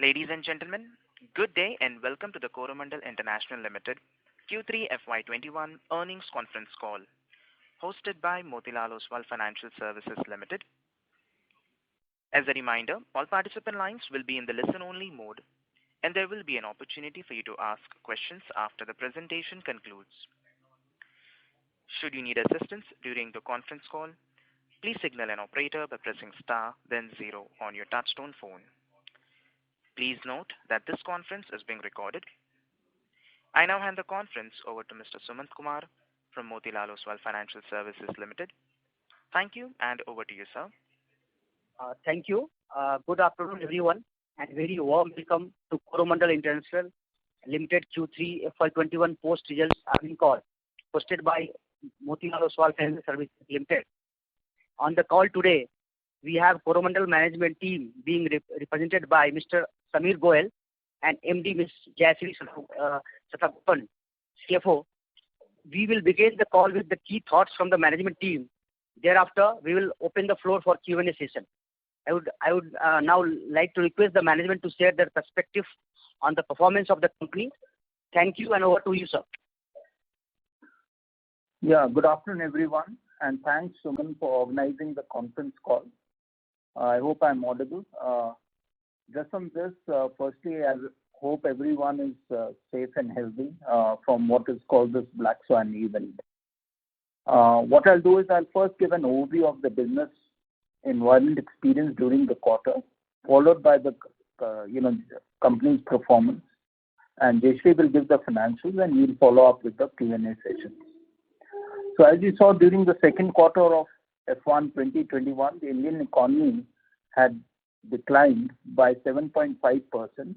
Ladies and gentlemen, good day and welcome to the Coromandel International Limited Q3 FY21 earnings conference call hosted by Motilal Oswal Financial Services Limited. As a reminder, all participant lines will be in the listen-only mode, and there will be an opportunity for you to ask questions after the presentation concludes. Should you need assistance during the conference call, please signal an operator by pressing star then 0 on your touchtone phone. Please note that this conference is being recorded. I now hand the conference over to Mr. Sumant Kumar from Motilal Oswal Financial Services Limited. Thank you, and over to you, sir. Thank you. Good afternoon, everyone, and very warm welcome to Coromandel International Limited Q3 FY21 post-results earnings call, hosted by Motilal Oswal Financial Services Limited. On the call today, we have Coromandel management team being represented by Mr. Samir Goel and MD Ms. Jayashree Satagopan, CFO. We will begin the call with the key thoughts from the management team. Thereafter, we will open the floor for Q&A session. I would now like to request the management to share their perspective on the performance of the company. Thank you, and over to you, sir. Yeah, good afternoon, everyone, and thanks, Suman, for organizing the conference call. I hope I'm audible. Just on this, firstly, I hope everyone is safe and healthy from what is called this Black Swan event. What I'll do is I'll first give an overview of the business environment experience during the quarter, followed by the company's performance, and Jayashree will give the financials, and we'll follow up with the Q&A session. So as you saw during the second quarter of F1 2021, the Indian economy had declined by 7.5%.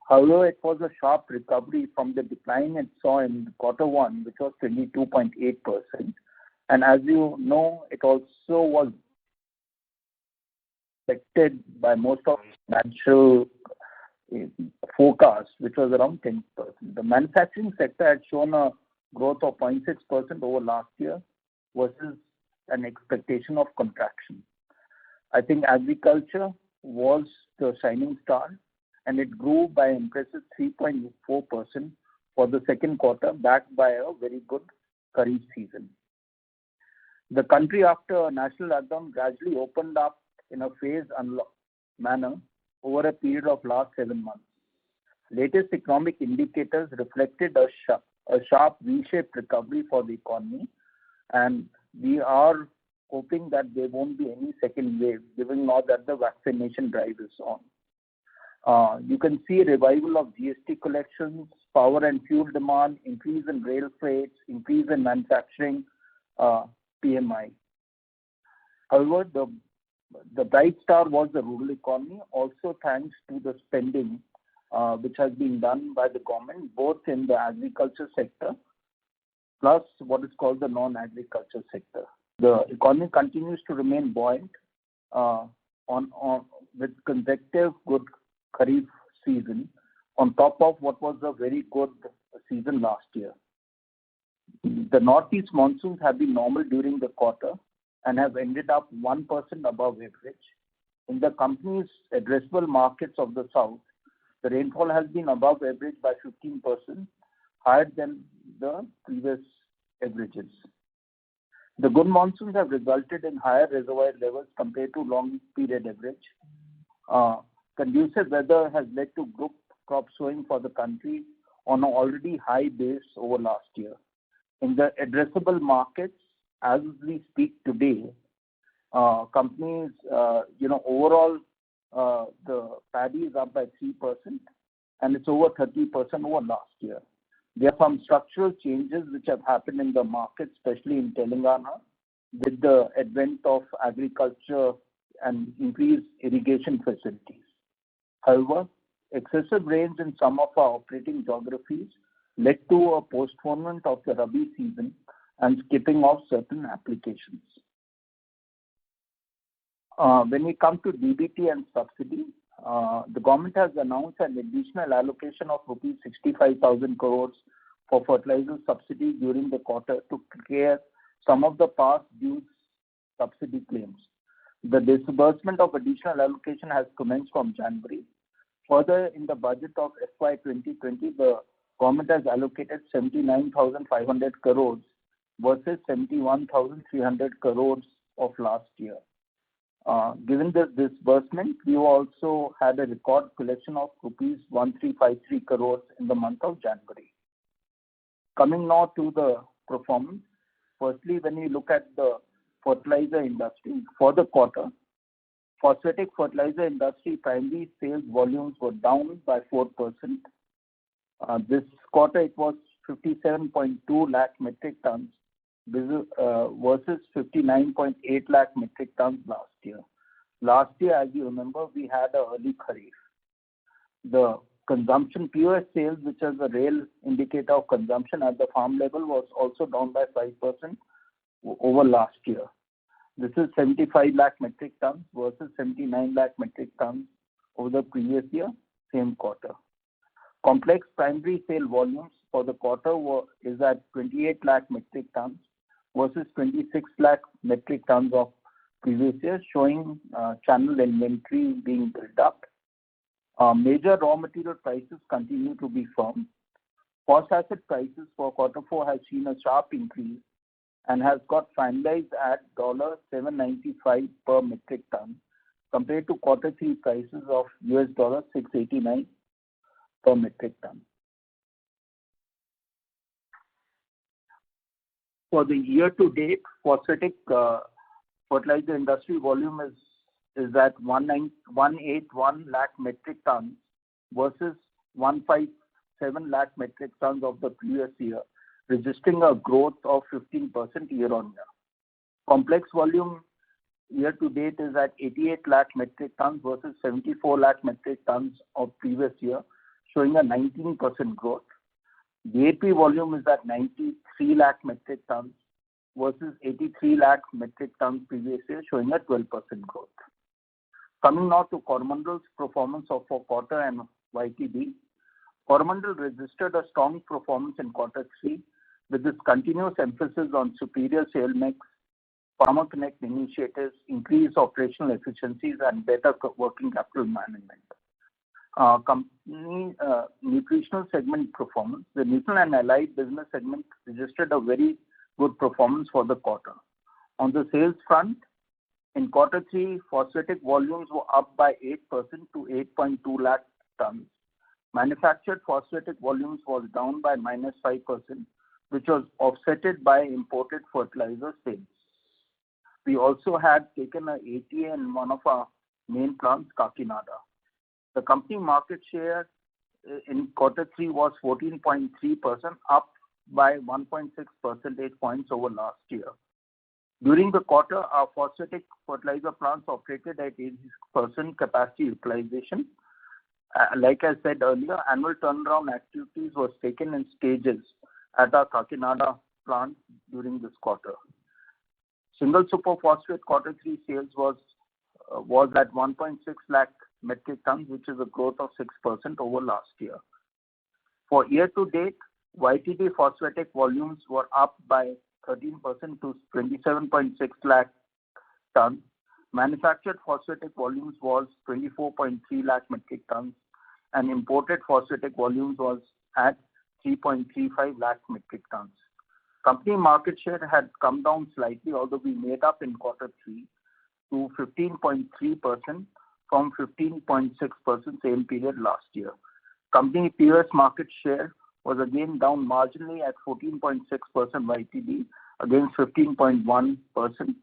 However, it was a sharp recovery from the decline it saw in quarter one, which was 22.8%. And as you know, it also was affected by most of financial forecasts, which was around 10%. The manufacturing sector had shown a growth of 0.6% over last year versus an expectation of contraction. I think agriculture was the shining star, and it grew by an impressive 3.4% for the second quarter, backed by a very good Kharif season. The country, after a national lockdown, gradually opened up in a phased manner over a period of last 7 months. Latest economic indicators reflected a sharp V-shaped recovery for the economy, and we are hoping that there won't be any second wave, given now that the vaccination drive is on. You can see revival of GST collections, power and fuel demand, increase in rail freights, increase in manufacturing, PMI. However, the bright star was the rural economy, also thanks to the spending which has been done by the government, both in the agriculture sector plus what is called the non-agriculture sector. The economy continues to remain buoyant with consecutive good Kharif season on top of what was a very good season last year. The northeast monsoons have been normal during the quarter and have ended up 1% above average. In the company's addressable markets of the south, the rainfall has been above average by 15%, higher than the previous averages. The good monsoons have resulted in higher reservoir levels compared to long period average. Conducive weather has led to good crop sowing for the country on an already high base over last year. In the addressable markets, as we speak today, companies, overall, the paddy is up by 3%, and it's over 30% over last year. There are some structural changes which have happened in the market, especially in Telangana, with the advent of agriculture and increased irrigation facilities. However, excessive rains in some of our operating geographies led to a postponement of the Rabi season and skipping of certain applications. When we come to DBT and subsidy, the government has announced an additional allocation of rupees 65,000 crores for fertilizer subsidy during the quarter to clear some of the past due subsidy claims. The disbursement of additional allocation has commenced from January. Further, in the budget of FY 2020, the government has allocated 79,500 crores versus 71,300 crores of last year. Given this disbursement, we also had a record collection of rupees 1353 crores in the month of January. Coming now to the performance. Firstly, when we look at the fertilizer industry for the quarter, phosphatic fertilizer industry primary sales volumes were down by 4%. This quarter it was 57.2 lakh metric tons versus 59.8 lakh metric tons last year. Last year, as you remember, we had an early kharif. The consumption POS sales, which is a real indicator of consumption at the farm level, was also down by 5% over last year. This is 75 lakh metric tons versus 79 lakh metric tons over the previous year, same quarter. Complex primary sale volumes for the quarter is at 28 lakh metric tons versus 26 lakh metric tons of previous year, showing channel inventory being built up. Major raw material prices continue to be firm. Phosphate prices for quarter 4 has seen a sharp increase and has got finalized at $795 per metric ton compared to quarter 3 prices of $689 per metric ton. For the year to date, phosphatic fertilizer industry volume is at 181 lakh metric tons versus 157 lakh metric tons of the previous year, registering a growth of 15% year on year. Complex volume year to date is at 88 lakh metric tons versus 74 lakh metric tons of previous year, showing a 19% growth. DAP volume is at 93 lakh metric tons versus 83 lakh metric tons previous year, showing a 12% growth. Coming now to Coromandel's performance for quarter and YTD. Coromandel registered a strong performance in quarter 3 with its continuous emphasis on superior sale mix, Farmer Connect initiatives, increased operational efficiencies, and better working capital management. Company nutritional segment performance. The nutritional and allied business segment registered a very good performance for the quarter. On the sales front, in quarter 3, phosphatic volumes were up by 8% to 8.2 lakh tons. Manufactured phosphatic volumes was down by -5%, which was offsetted by imported fertilizer sales. We also had taken a ATA in one of our main plants, Kakinada. The company market share in quarter 3 was 14.3%, up by 1.6 percentage points over last year. During the quarter, our phosphatic fertilizer plants operated at 80% capacity utilization. Like I said earlier, annual turnaround activities was taken in stages at our Kakinada plant during this quarter. Single superphosphate quarter 3 sales was at 1.6 lakh metric tons, which is a growth of 6% over last year. For year to date, YTD phosphatic volumes were up by 13% to 27.6 lakh tons. Manufactured phosphatic volumes was 24.3 lakh metric tons, and imported phosphatic volumes was at 3.35 lakh metric tons. Company market share had come down slightly, although we made up in quarter 3 to 15.3% from 15.6% same period last year. Company POS market share was again down marginally at 14.6% YTD against 15.1%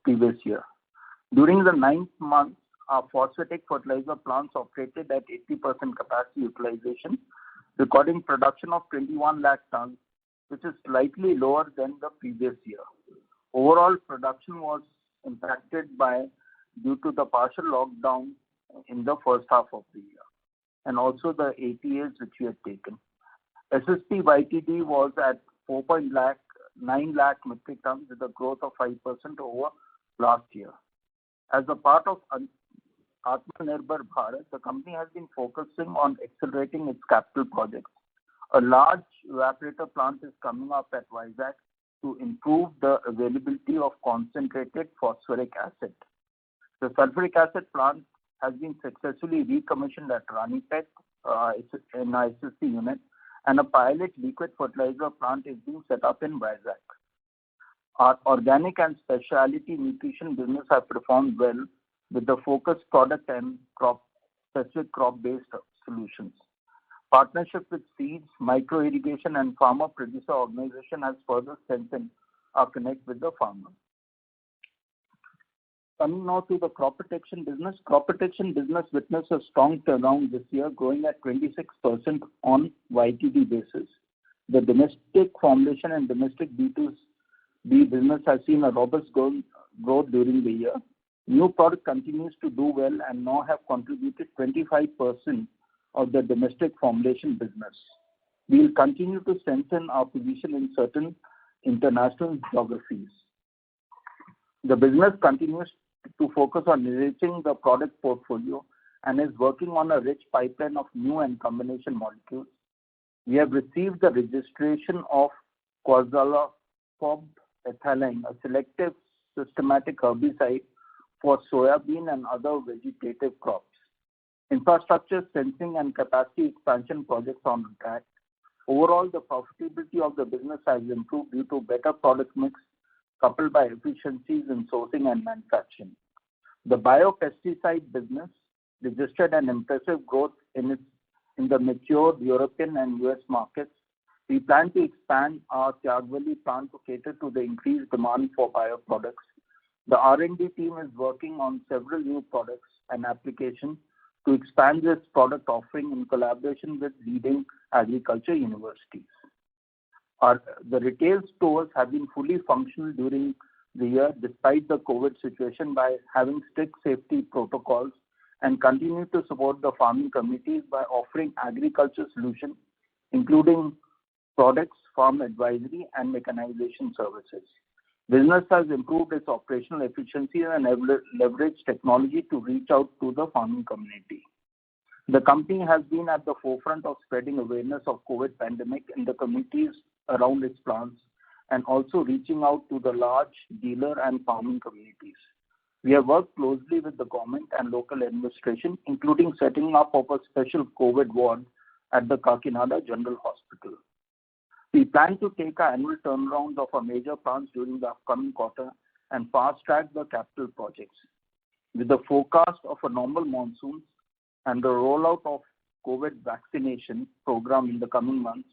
previous year. During the 9th month, our phosphatic fertilizer plants operated at 80% capacity utilization, recording production of 21 lakh tons, which is slightly lower than the previous year. Overall production was impacted due to the partial lockdown in the first half of the year, and also the ATAs which we had taken. SSP YTD was at 4.9 lakh metric tons with a growth of 5% over last year. As a part of Atmanirbhar Bharat, the company has been focusing on accelerating its capital projects. A large evaporator plant is coming up at Vizag to improve the availability of concentrated phosphoric acid. The sulfuric acid plant has been successfully recommissioned at Ranipet in ISSC unit, and a pilot liquid fertilizer plant is being set up in Vizag. Our organic and specialty nutrition business have performed well with the focused product and specific crop-based solutions. Partnership with seeds, micro irrigation, and farmer producer organization has further strengthened our connect with the farmer. Coming now to the crop protection business. Crop protection business witnessed a strong turnaround this year, growing at 26% on YTD basis. The domestic formulation and domestic B2B business has seen a robust growth during the year. New product continues to do well and now have contributed 25% of the domestic formulation business. We will continue to strengthen our position in certain international geographies. The business continues to focus on enriching the product portfolio and is working on a rich pipeline of new and combination molecules. We have received the registration of Quarzaloprop ethylene, a selective systematic herbicide for soybean and other vegetative crops. Infrastructure strengthening and capacity expansion projects are on track. Overall, the profitability of the business has improved due to better product mix coupled by efficiencies in sourcing and manufacturing. The biopesticide business registered an impressive growth in the mature European and US markets. We plan to expand our Tyagvali plant to cater to the increased demand for bioproducts. The R&D team is working on several new products and applications to expand this product offering in collaboration with leading agriculture universities. The retail stores have been fully functional during the year despite the COVID situation by having strict safety protocols, and continue to support the farming communities by offering agriculture solutions including products, farm advisory and mechanization services. Business has improved its operational efficiency and leveraged technology to reach out to the farming community. The company has been at the forefront of spreading awareness of COVID pandemic in the communities around its plants and also reaching out to the large dealer and farming communities. We have worked closely with the government and local administration, including setting up of a special COVID ward at the Kakinada General Hospital. We plan to take our annual turnaround of our major plants during the upcoming quarter and fast-track the capital projects. With the forecast of a normal monsoon and the rollout of COVID vaccination program in the coming months,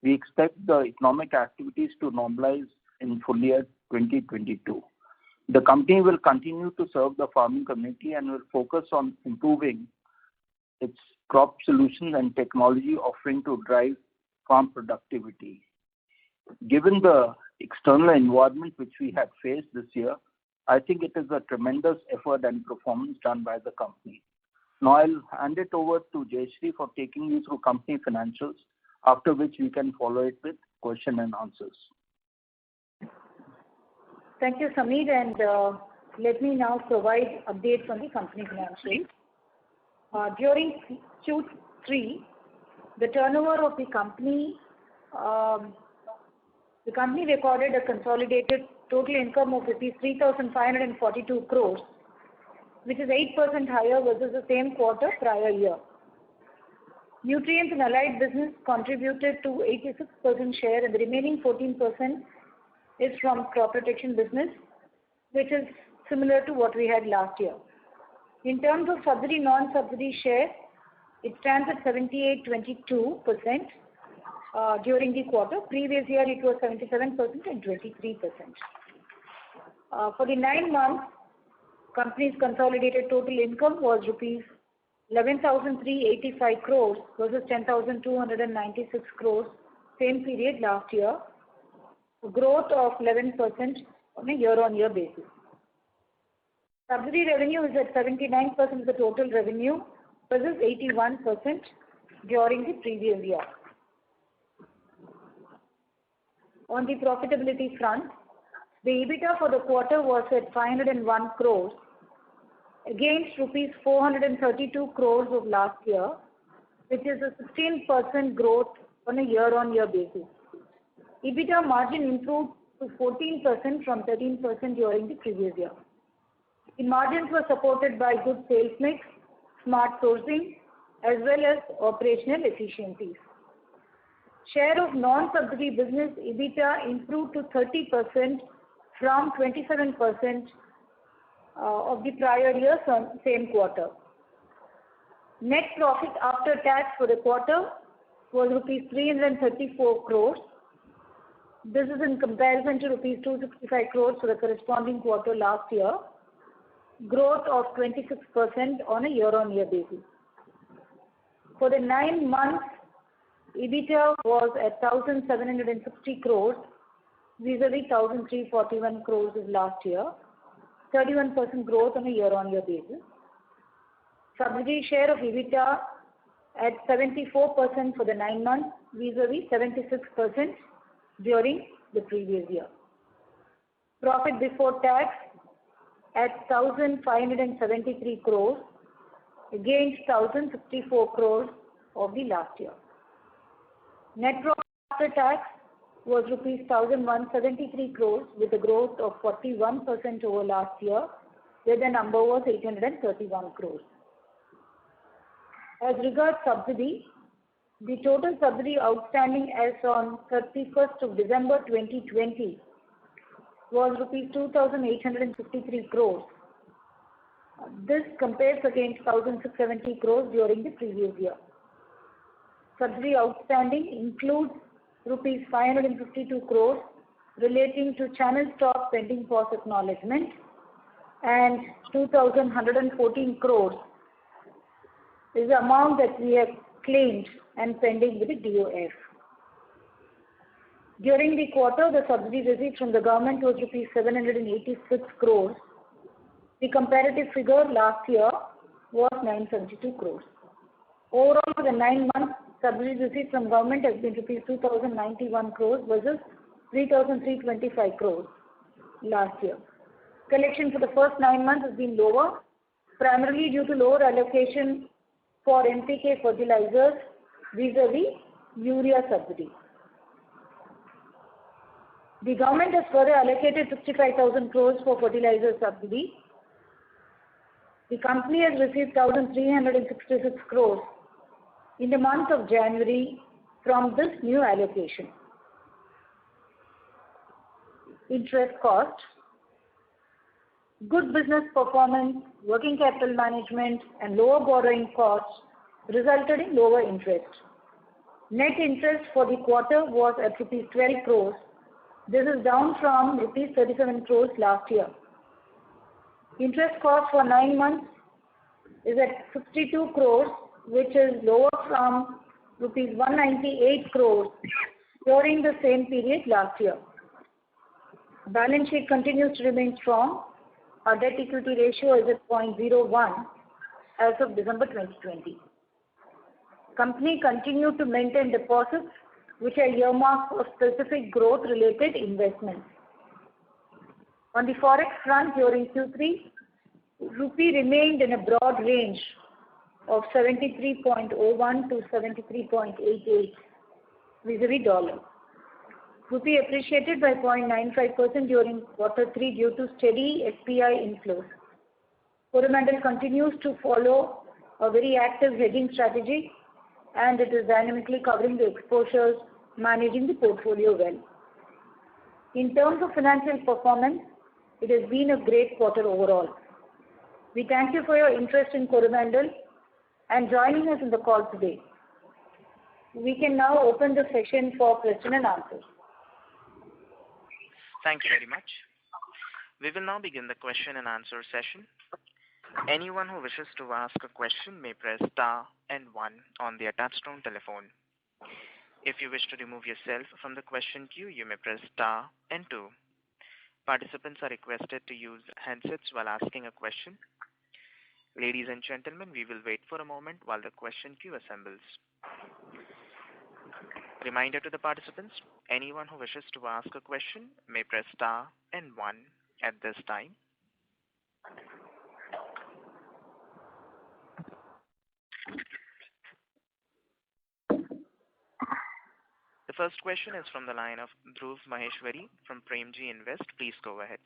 we expect the economic activities to normalize in full year 2022. The company will continue to serve the farming community and will focus on improving its crop solutions and technology offering to drive farm productivity. Given the external environment which we have faced this year, I think it is a tremendous effort and performance done by the company. Now I'll hand it over to Jayashree for taking you through company financials, after which we can follow it with question and answers. Thank you, Sameer, and let me now provide updates on the company financials. During Q3, the turnover of the company recorded a consolidated total income of rupees 3,542 crores, which is 8% higher versus the same quarter prior year. Nutrients and allied business contributed to 86% share, and the remaining 14% is from crop protection business, which is similar to what we had last year. In terms of subsidy non-subsidy share, it stands at 78-22% during the quarter. Previous year it was 77% and 23%. For the 9 months, company's consolidated total income was rupees 11,385 crores versus 10,296 crores same period last year, a growth of 11% on a year-on-year basis. Subsidy revenue is at 79% of the total revenue versus 81% during the previous year. On the profitability front, the EBITDA for the quarter was at 501 crores against rupees 432 crores of last year, which is a 16% growth on a year-on-year basis. EBITDA margin improved to 14% from 13% during the previous year. The margins were supported by good sales mix, smart sourcing, as well as operational efficiencies. Share of non-subsidy business EBITDA improved to 30% from 27% of the prior year same quarter. Net profit after tax for the quarter was rupees 334 crores. This is in comparison to rupees 265 crores for the corresponding quarter last year, growth of 26% on a year-on-year basis. For the 9 months, EBITDA was at 1,760 crores vis-a-vis 1,341 crores of last year, 31% growth on a year-on-year basis. Subsidy share of EBITDA at 74% for the 9 months vis-a-vis 76% during the previous year. Profit before tax at 1,573 crores against 1,054 crores of the last year. Net profit after tax was rupees 1,173 crores with a growth of 41% over last year, where the number was 831 crores. As regards subsidy, the total subsidy outstanding as on 31st of December 2020 was rupees 2,853 crores. This compares against 1,670 crores during the previous year. Subsidy outstanding includes rupees 552 crores relating to channel stock pending POS acknowledgement and 2,114 crores is the amount that we have claimed and pending with the DOF. During the quarter, the subsidy received from the government was rupees 786 crores. The comparative figure last year was 972 crores. Overall, for the 9 months, subsidy received from government has been rupees 2,091 crores versus 3,325 crores last year. Collection for the first 9 months has been lower, primarily due to lower allocation for NPK fertilizers vis-a-vis urea subsidy. The government has further allocated 65,000 crores for fertilizer subsidy. The company has received 1,366 crores in the month of January from this new allocation. Interest cost. Good business performance, working capital management and lower borrowing costs resulted in lower interest. Net interest for the quarter was at rupees 12 crores. This is down from rupees 37 crores last year. Interest cost for 9 months is at 62 crores, which is lower from rupees 198 crores during the same period last year. Balance sheet continues to remain strong. Our debt equity ratio is at 0.01 as of December 2020. Company continued to maintain deposits which are earmarked for specific growth-related investments. On the forex front during Q3, rupee remained in a broad range of 73.01 to 73.88 vis-a-vis dollar. Rupee appreciated by 0.95% during Q3 due to steady SPI inflows. Coromandel continues to follow a very active hedging strategy and it is dynamically covering the exposures, managing the portfolio well. In terms of financial performance, it has been a great quarter overall. We thank you for your interest in Coromandel and joining us in the call today. We can now open the session for question and answers. Thank you very much. We will now begin the question and answer session. Anyone who wishes to ask a question may press star and 1 on the touchtone telephone. If you wish to remove yourself from the question queue, you may press star and 2. Participants are requested to use handsets while asking a question. Ladies and gentlemen, we will wait for a moment while the question queue assembles. Reminder to the participants, anyone who wishes to ask a question may press star and 1 at this time. The first question is from the line of Dhruv Maheshwari from Premji Invest. Please go ahead.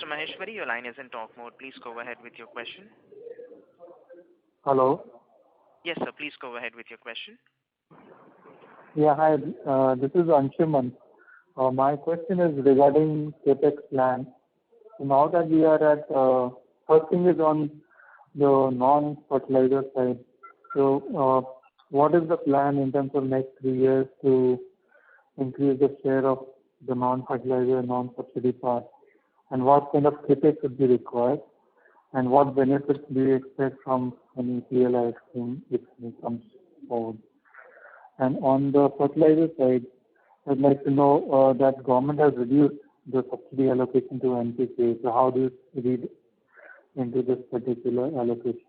Mr. Maheshwari, your line is in talk mode. Please go ahead with your question. Hello. Yes, sir. Please go ahead with your question. Yeah, hi. This is Anshuman. My question is regarding CapEx plan. So now that we are at, first thing is on the non-fertilizer side. So what is the plan in terms of next 3 years to increase the share of the non-fertilizer, non-subsidy part? And what kind of CapEx would be required? And what benefits do you expect from any PLI scheme if it comes forward? And on the fertilizer side, I'd like to know that government has reduced the subsidy allocation to NPK. So how do you read into this particular allocation?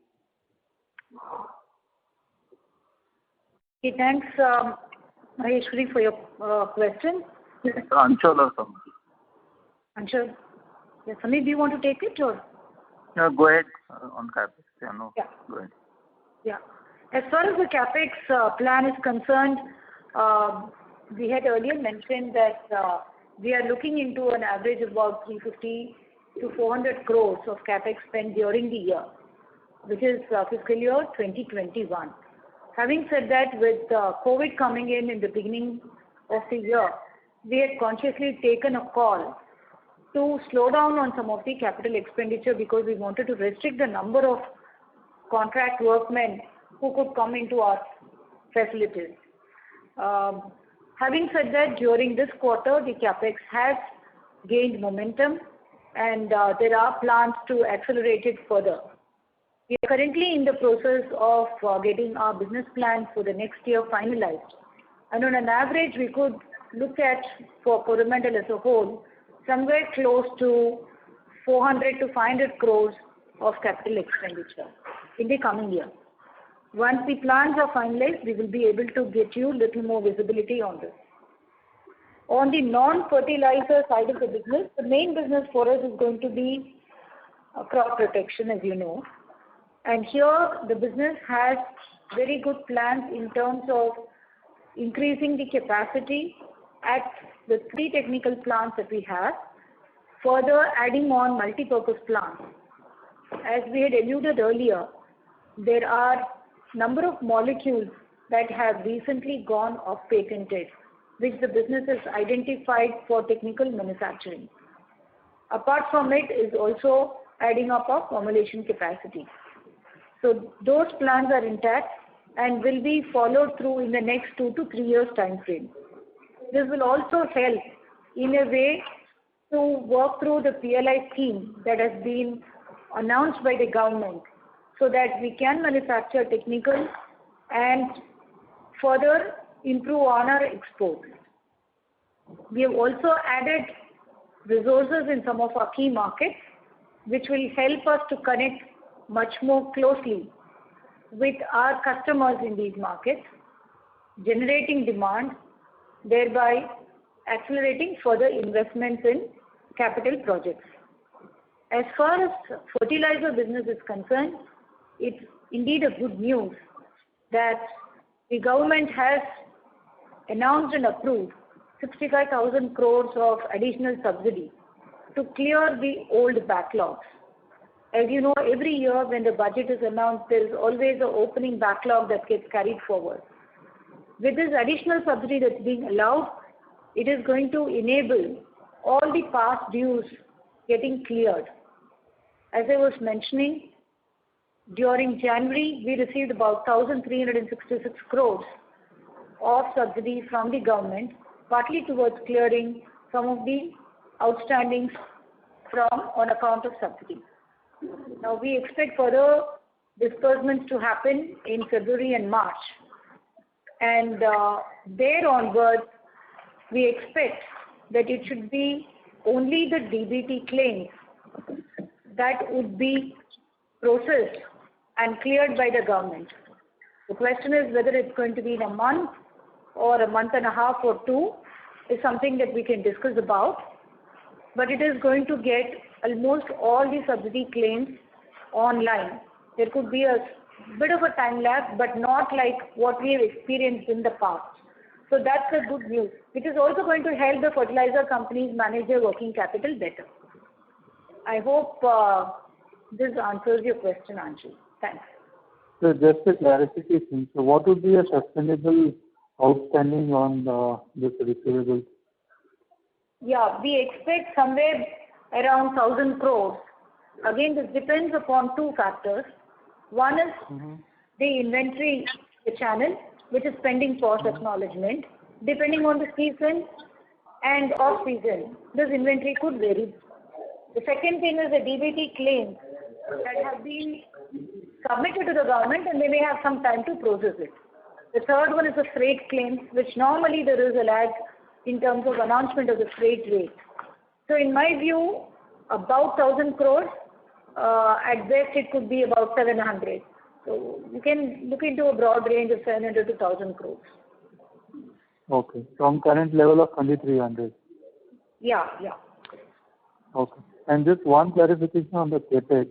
Okay, thanks, Maheshwari, for your question. Anshul or something. Anshul. Yes, Samir, do you want to take it or? No, go ahead on CapEx. Yeah, no. Yeah. Go ahead. Yeah. As far as the CapEx plan is concerned, we had earlier mentioned that we are looking into an average of about 350 to 400 crores of CapEx spent during the year, which is fiscal year 2021. Having said that, with COVID coming in the beginning of the year, we had consciously taken a call to slow down on some of the capital expenditure because we wanted to restrict the number of contract workmen who could come into our facilities. Having said that, during this quarter, the CapEx has gained momentum and there are plans to accelerate it further. We are currently in the process of getting our business plan for the next year finalized. And on an average, we could look at, for Coromandel as a whole, somewhere close to 400 to 500 crores of capital expenditure in the coming year. Once the plans are finalized, we will be able to get you a little more visibility on this. On the non-fertilizer side of the business, the main business for us is going to be crop protection, as you know. And here, the business has very good plans in terms of increasing the capacity at the 3 technical plants that we have, further adding on multi-purpose plants. As we had alluded earlier, there are number of molecules that have recently gone off patented, which the business has identified for technical manufacturing. Apart from it is also adding up our formulation capacity. So those plans are intact and will be followed through in the next 2 to 3 years time frame. This will also help in a way to work through the PLI scheme that has been announced by the government so that we can manufacture technical and further improve on our exports. We have also added resources in some of our key markets, which will help us to connect much more closely with our customers in these markets, generating demand, thereby accelerating further investments in capital projects. As far as fertilizer business is concerned, it's indeed a good news that the government has announced and approved 65,000 crores of additional subsidy to clear the old backlogs. As you know, every year when the budget is announced, there is always an opening backlog that gets carried forward. With this additional subsidy that's being allowed, it is going to enable all the past dues getting cleared. As I was mentioning, during January, we received about 1,366 crores of subsidy from the government, partly towards clearing some of the outstandings on account of subsidy. Now, we expect further disbursements to happen in February and March. And there onwards, we expect that it should be only the DBT claims that would be processed and cleared by the government. The question is whether it's going to be in a month or a month and a half or 2 is something that we can discuss about. But it is going to get almost all the subsidy claims online. There could be a bit of a time lapse, but not like what we have experienced in the past. So that's the good news, which is also going to help the fertilizer companies manage their working capital better. I hope this answers your question, Anju. Thanks. So just a clarification. So what would be a sustainable outstanding on this receivable? Yeah, we expect somewhere around 1,000 crores. Again, this depends upon two factors. One is the inventory, the channel, which is pending POS acknowledgement. Depending on the season and off season, this inventory could vary. The second thing is the DBT claims that have been submitted to the government, and they may have some time to process it. The third one is the freight claims, which normally there is a lag in terms of announcement of the freight rate. So in my view, about 1,000 crores, at best it could be about 700. So you can look into a broad range of 700 to 1,000 crores. Okay. From current level of 2,300. Yeah. Okay. And just one clarification on the CapEx.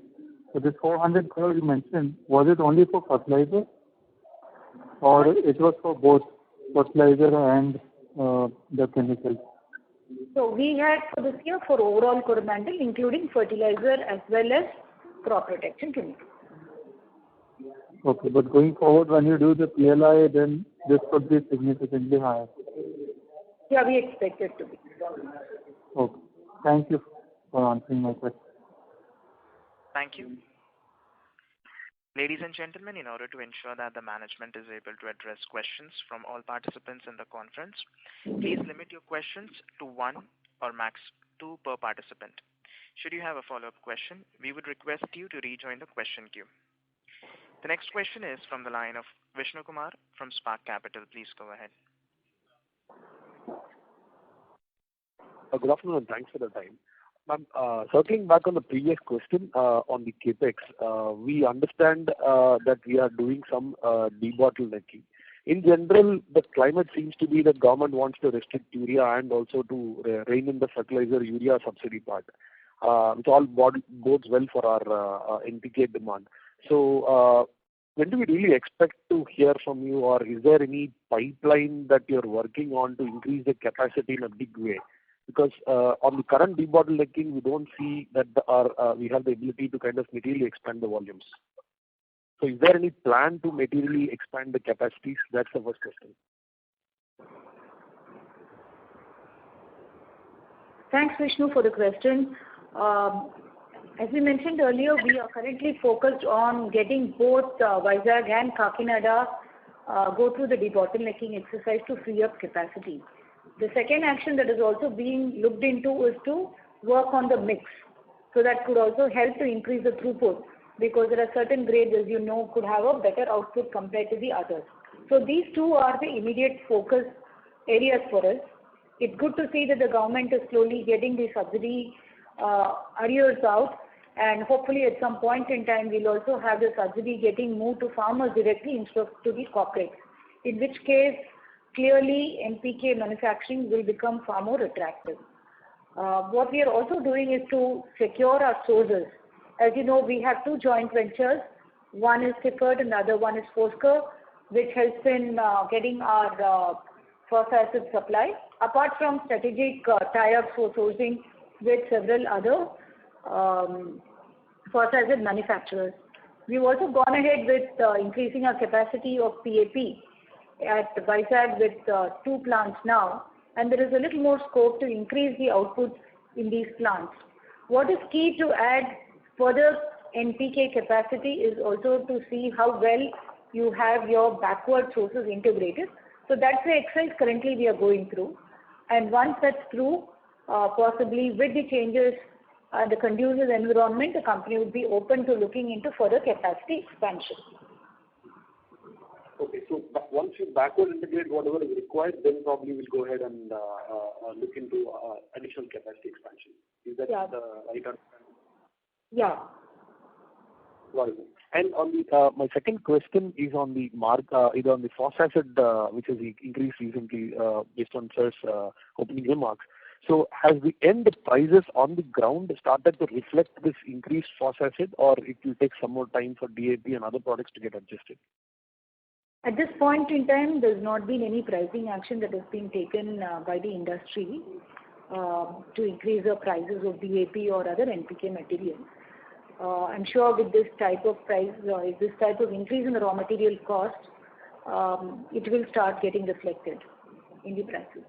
So this 400 crore you mentioned, was it only for fertilizer, or it was for both fertilizer and the chemicals? So we had for this year for overall Coromandel, including fertilizer as well as crop protection chemicals. Okay, but going forward, when you do the PLI, then this could be significantly higher. Yeah, we expect it to be. Okay. Thank you for answering my question. Thank you. Ladies and gentlemen, in order to ensure that the management is able to address questions from all participants in the conference, please limit your questions to one or max two per participant. Should you have a follow-up question, we would request you to rejoin the question queue. The next question is from the line of Vishnu Kumar from Spark Capital. Please go ahead. Good afternoon and thanks for the time. Ma'am, circling back on the previous question on the capex, we understand that we are doing some debottlenecking. In general, the climate seems to be that government wants to restrict urea and also to rein in the fertilizer urea subsidy part, which all bodes well for our NPK demand. So, when do we really expect to hear from you, or is there any pipeline that you're working on to increase the capacity in a big way? Because on the current debottlenecking, we don't see that we have the ability to kind of materially expand the volumes. So is there any plan to materially expand the capacities? That's the first question. Thanks, Vishnu, for the question. As we mentioned earlier, we are currently focused on getting both Vizag and Kakinada go through the debottlenecking exercise to free up capacity. The second action that is also being looked into is to work on the mix. So that could also help to increase the throughput, because there are certain grades, as you know, could have a better output compared to the others. So these two are the immediate focus areas for us. It's good to see that the government is slowly getting the subsidy arrears out, and hopefully at some point in time we'll also have the subsidy getting moved to farmers directly instead of to the corporates, in which case clearly NPK manufacturing will become far more attractive. What we are also doing is to secure our sources. As you know, we have two joint ventures. One is Tifford and the other one is Foskor, which helps in getting our phosphoric acid supply, apart from strategic tie-ups for sourcing with several other phosphoric acid manufacturers. We've also gone ahead with increasing our capacity of PAP at Vizag with 2 plants now, and there is a little more scope to increase the output in these plants. What is key to add further NPK capacity is also to see how well you have your backward sources integrated. So that's the exercise currently we are going through, and once that's through, possibly with the changes, the conducive environment, the company would be open to looking into further capacity expansion. Okay, so once you backward integrate whatever is required, then probably we'll go ahead and look into additional capacity expansion. Is that the right understanding? Yeah. Got it. And on the my second question is on the either on the phosphoric acid, which has increased recently based on sir's opening remarks. So has the end prices on the ground started to reflect this increased phosphoric acid, or it will take some more time for DAP and other products to get adjusted? At this point in time, there's not been any pricing action that has been taken by the industry. to increase the prices of DAP or other NPK material. I'm sure with this type of increase in the raw material cost, it will start getting reflected in the prices.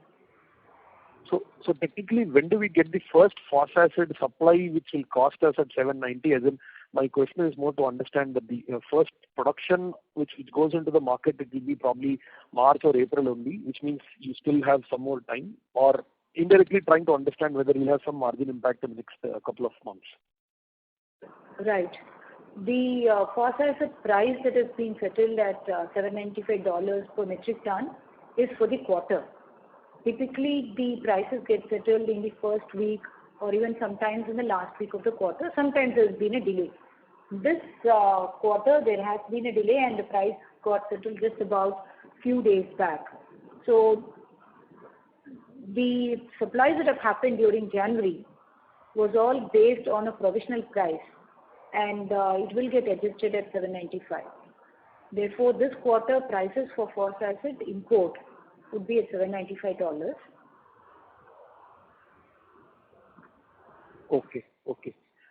So technically, when do we get the first phosphoric acid supply, which will cost us at 790? As in, my question is more to understand that the first production which goes into the market, it will be probably March or April only, which means you still have some more time, or indirectly trying to understand whether you'll have some margin impact in the next couple of months. Right. The phosphoric acid price that is being settled at $795 per metric ton is for the quarter. Typically, the prices get settled in the first week or even sometimes in the last week of the quarter. Sometimes there's been a delay. This quarter, there has been a delay and the price got settled just about few days back. So, the supplies that have happened during January was all based on a provisional price, and it will get adjusted at 795. Therefore, this quarter prices for phosphoric acid import would be at $795. Okay.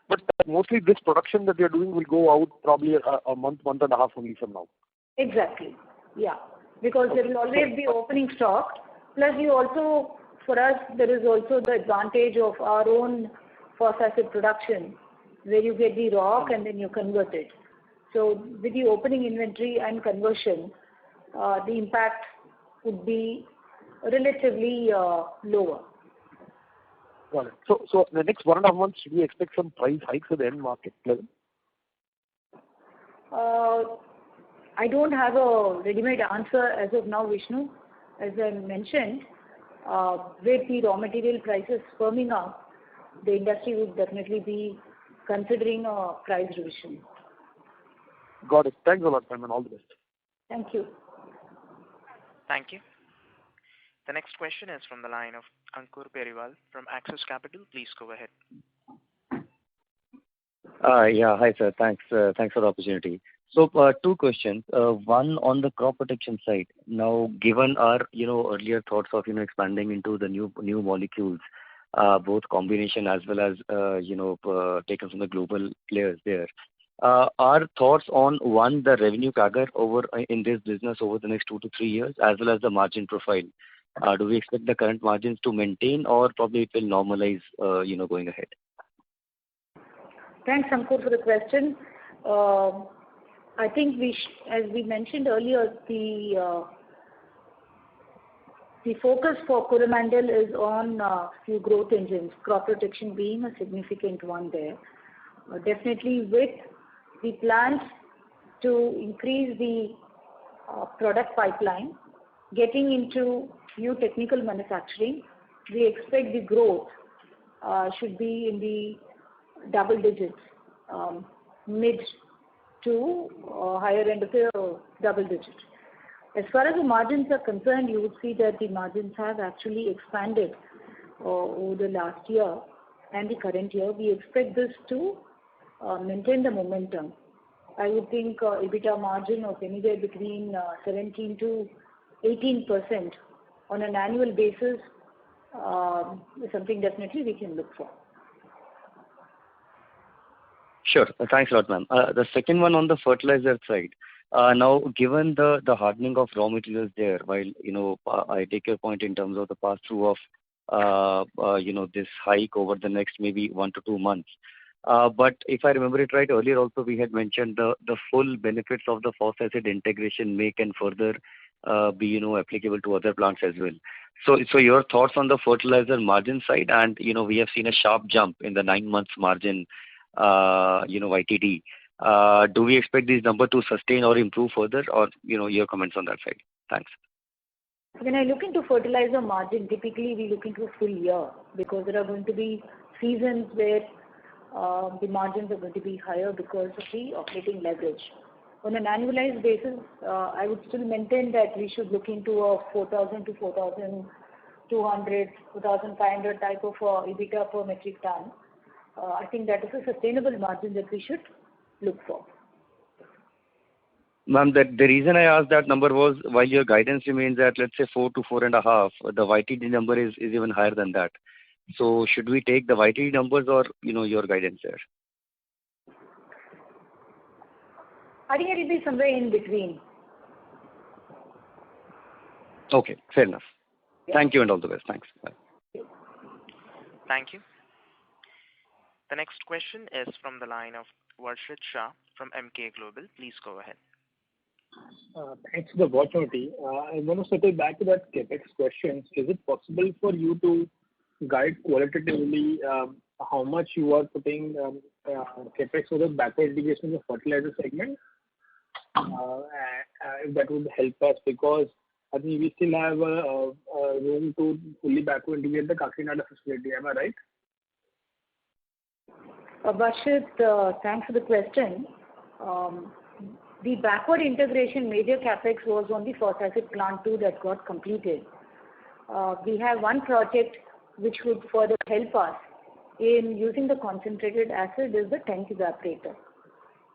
But mostly this production that you're doing will go out probably a month and a half only from now. Exactly. Yeah. Because there will always be opening stock. Plus, for us, there is also the advantage of our own phosphoric acid production, where you get the rock and then you convert it. So, with the opening inventory and conversion, the impact would be relatively lower. Got it. So the next 1.5 months, should we expect some price hikes at the end market level? I don't have a ready-made answer as of now, Vishnu. As I mentioned, with the raw material prices firming up, the industry would definitely be considering a price revision. Got it. Thanks a lot, ma'am, and all the best. Thank you. Thank you. The next question is from the line of Ankur Periwal from Axis Capital. Please go ahead. Yeah, hi sir. Thanks for the opportunity. So two questions. One on the crop protection side. Now, given our earlier thoughts of expanding into the new molecules, both combination as well as taken from the global players there. Our thoughts on one, the revenue CAGR over in this business over the next 2 to 3 years, as well as the margin profile. Do we expect the current margins to maintain, or probably it will normalize, going ahead? Thanks, Ankur, for the question. I think as we mentioned earlier, the focus for Coromandel is on few growth engines, crop protection being a significant one there. Definitely with the plans to increase the product pipeline, getting into new technical manufacturing, we expect the growth should be in the double digits, mid to higher end of the double digits. As far as the margins are concerned, you would see that the margins have actually expanded over the last year and the current year. We expect this to maintain the momentum. I would think EBITDA margin of anywhere between 17 to 18% on an annual basis is something definitely we can look for. Sure. Thanks a lot, ma'am. The second one on the fertilizer side. Now, given the hardening of raw materials there, while I take your point in terms of the pass-through of this hike over the next maybe 1 to 2 months. But if I remember it right, earlier also we had mentioned the full benefits of the phosphoric acid integration can further be applicable to other plants as well. So your thoughts on the fertilizer margin side, and we have seen a sharp jump in the 9 months margin, YTD. Do we expect this number to sustain or improve further, or your comments on that side? Thanks. When I look into fertilizer margin, typically we look into a full year, because there are going to be seasons where the margins are going to be higher because of the operating leverage. On an annualized basis, I would still maintain that we should look into a 4,000 to 4,200, 4,500 type of EBITDA per metric ton. I think that is a sustainable margin that we should look for. Ma'am, the reason I asked that number was, while your guidance remains at, let's say, 4 to 4.5, the YTD number is even higher than that. So should we take the YTD numbers or your guidance there? I think it will be somewhere in between. Okay, fair enough. Yeah. Thank you and all the best. Thanks. Bye. Thank you. The next question is from the line of Varshit Shah from Emkay Global. Please go ahead. Thanks for the opportunity. I want to circle back to that CapEx question. Is it possible for you to guide qualitatively how much you are putting CapEx for the backward integration in the fertilizer segment? If that would help us, because I think we still have room to fully backward integrate the Kakinada facility. Am I right? Varshit, thanks for the question. The backward integration major capex was on the phosphoric plant 2 that got completed. We have one project which would further help us in using the concentrated acid is the tank evaporator,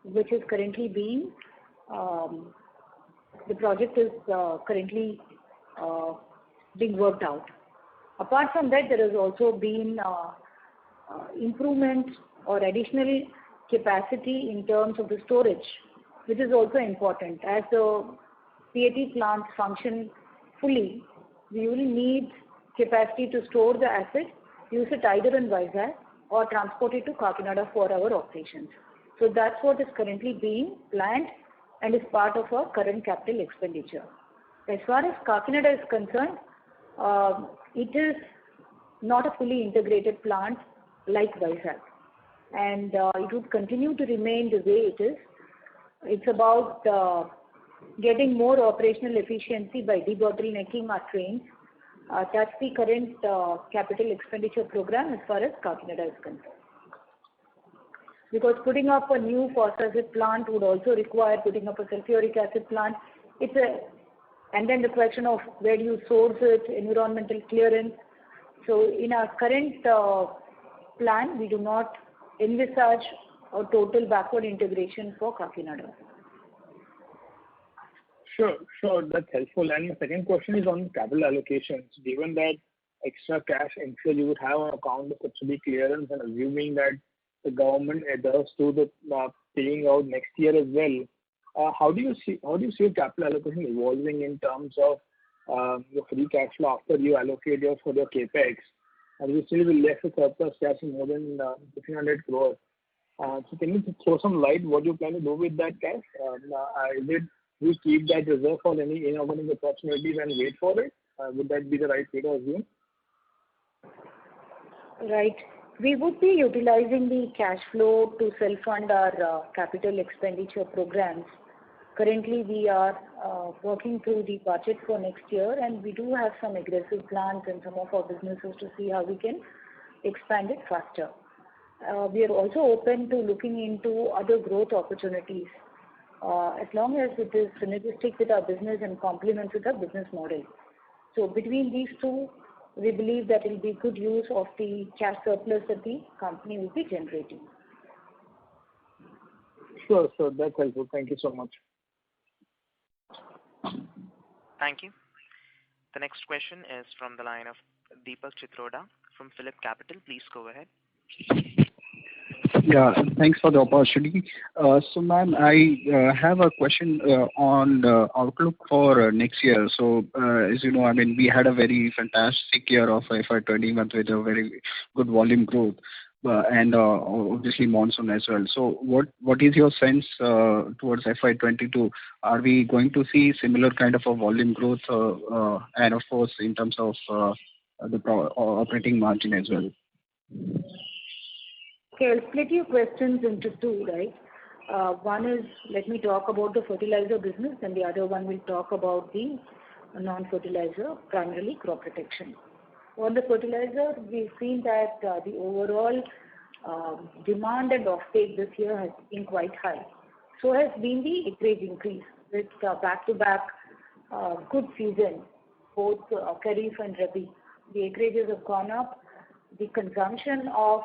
which is currently being, the project is currently being worked out. Apart from that, there has also been improvement or additional capacity in terms of the storage, which is also important. As the PAT plants function fully, we will need capacity to store the acid, use it either in Vizag or transport it to Kakinada for our operations. So that's what is currently being planned and is part of our current capital expenditure. As far as Kakinada is concerned, it is not a fully integrated plant like Vizag, and it would continue to remain the way it is. It's about getting more operational efficiency by debottlenecking our trains. That's the current capital expenditure program as far as Kakinada is concerned. Because putting up a new phosphoric plant would also require putting up a sulfuric acid plant. And then the question of where do you source it, environmental clearance. So in our current plan, we do not envisage a total backward integration for Kakinada. Sure, that's helpful. And the second question is on capital allocations. Given that extra cash inflow you would have on account of subsidy clearance, and assuming that the government adheres to the paying out next year as well, how do you see your capital allocation evolving in terms of your free cash flow after you allocate for your capex? And you still will left with surplus cash in more than 1,500 crores. So can you throw some light what you plan to do with that cash? We keep that reserve for any inorganic opportunities and wait for it? Would that be the right way to assume? Right. We would be utilizing the cash flow to self-fund our capital expenditure programs. Currently, we are working through the budget for next year, and we do have some aggressive plans in some of our businesses to see how we can expand it faster. We are also open to looking into other growth opportunities as long as it is synergistic with our business and complements with our business model. So between these two, we believe that it will be good use of the cash surplus that the company will be generating. Sure, that's helpful. Thank you so much. Thank you. The next question is from the line of Deepak Chitroda from Phillip Capital. Please go ahead. Yeah, thanks for the opportunity. So, ma'am, I have a question on the outlook for next year. So, as you know, I mean, we had a very fantastic year of FY21 with a very good volume growth, and obviously monsoon as well. So, what is your sense towards FY22? Are we going to see similar kind of a volume growth, and of course, in terms of the operating margin as well? Okay, I'll split your questions into two, right? One is, let me talk about the fertilizer business, and the other one will talk about the non-fertilizer, primarily crop protection. On the fertilizer, we've seen that the overall demand and offtake this year has been quite high. So has been the acreage increase with back-to-back good season, both Kharif and Rabi. The acreages have gone up. The consumption of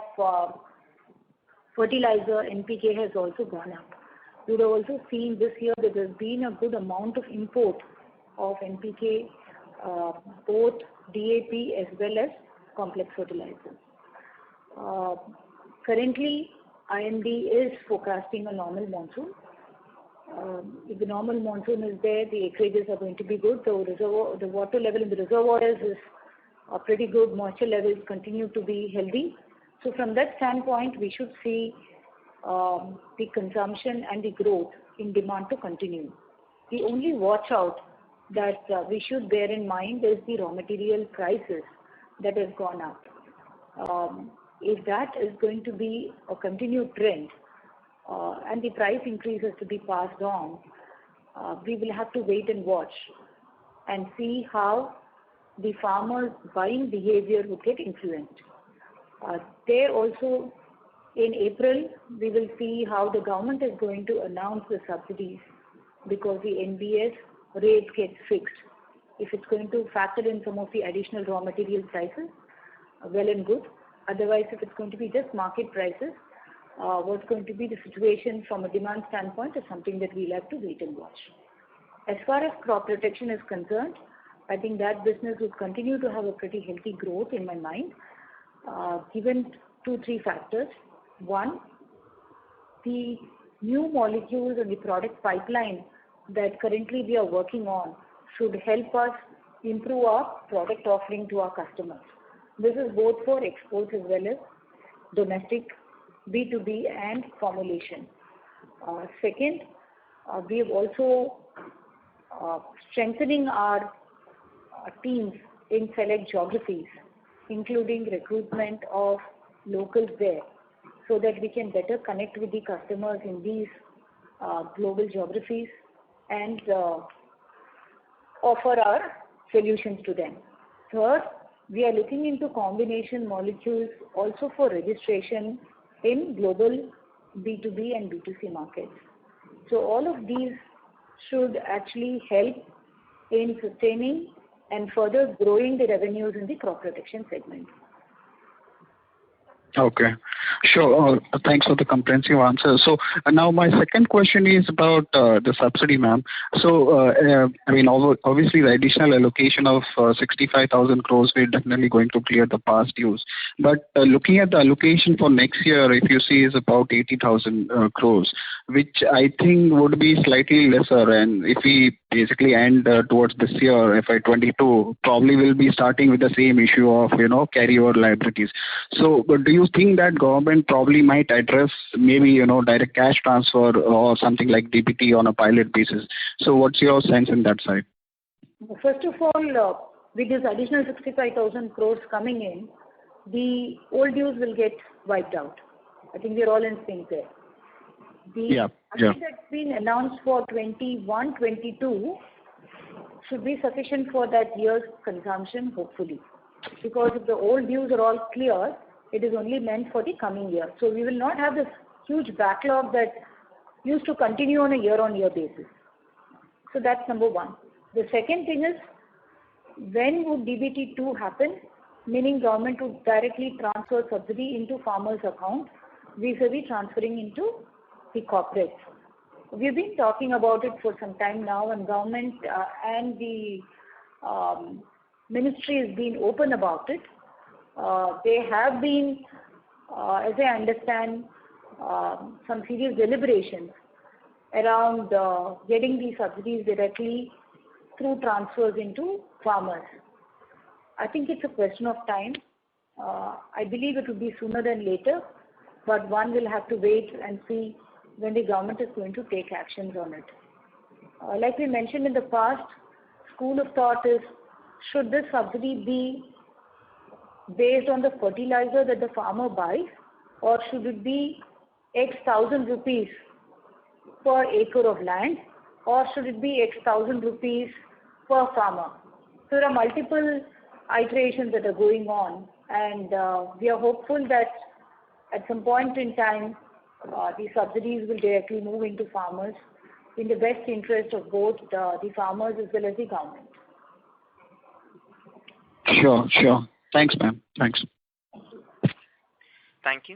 fertilizer, NPK, has also gone up. You would have also seen this year that there's been a good amount of import of NPK, both DAP as well as complex fertilizers. Currently, IMD is forecasting a normal monsoon. If the normal monsoon is there, the acreages are going to be good. The water level in the reservoirs is pretty good. Moisture levels continue to be healthy. So from that standpoint, we should see the consumption and the growth in demand to continue. The only watch out that we should bear in mind is the raw material prices that have gone up. If that is going to be a continued trend and the price increases to be passed on, we will have to wait and watch and see how the farmers' buying behavior would get influenced. There also, in April, we will see how the government is going to announce the subsidies, because the NBS rate gets fixed. If it's going to factor in some of the additional raw material prices, well and good. Otherwise, if it's going to be just market prices, what's going to be the situation from a demand standpoint is something that we'll have to wait and watch. As far as crop protection is concerned, I think that business will continue to have a pretty healthy growth in my mind, given 2-3 factors. One, the new molecules and the product pipeline that currently we are working on should help us improve our product offering to our customers. This is both for exports as well as domestic, B2B and formulation. Second, we have also strengthening our teams in select geographies, including recruitment of locals there, so that we can better connect with the customers in these global geographies and offer our solutions to them. Third, we are looking into combination molecules also for registration in global B2B and B2C markets. So all of these should actually help in sustaining and further growing the revenues in the crop protection segment. Okay, sure. Thanks for the comprehensive answer. So now my second question is about the subsidy, ma'am. So I mean, obviously the additional allocation of 65,000 crores, we're definitely going to clear the past dues. But looking at the allocation for next year, if you see, is about 80,000 crores, which I think would be slightly lesser. And if we basically end towards this year, FY22, probably will be starting with the same issue of carryover liabilities. So, but do you think that government probably might address maybe direct cash transfer or something like DBT on a pilot basis? So what's your sense in that side? First of all, with this additional 65,000 crores coming in, the old dues will get wiped out. I think we're all in sync there. The budget that's been announced for 21-22 should be sufficient for that year's consumption, hopefully. Because if the old dues are all clear, it is only meant for the coming year. So we will not have this huge backlog that used to continue on a year-on-year basis. So that's number one. The second thing is, when would DBT2 happen? Meaning government would directly transfer subsidy into farmers' account, vis-a-vis transferring into the corporates. We've been talking about it for some time now, and government and the ministry has been open about it. There have been, as I understand, some serious deliberations around getting these subsidies directly through transfers into farmers. I think it's a question of time. I believe it will be sooner than later, but one will have to wait and see when the government is going to take actions on it. Like we mentioned in the past, school of thought is, should this subsidy be based on the fertilizer that the farmer buys, or should it be X thousand rupees per acre of land, or should it be X thousand rupees per farmer? So there are multiple iterations that are going on, and we are hopeful that at some point in time, the subsidies will directly move into farmers in the best interest of both the farmers as well as the government. Sure. Thanks, ma'am. Thanks. Thank you.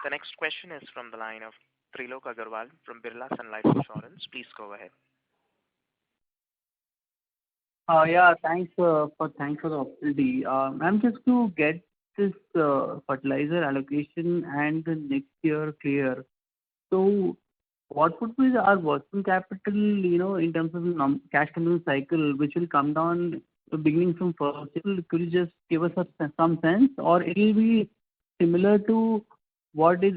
The next question is from the line of Trilok Agarwal from Birla Sun Life Insurance. Please go ahead. Yeah, thanks for the opportunity. Ma'am, just to get this fertilizer allocation and the next year clear, so what would be our working capital, in terms of cash conversion cycle, which will come down beginning from first April? Could you just give us some sense, or it will be similar to what is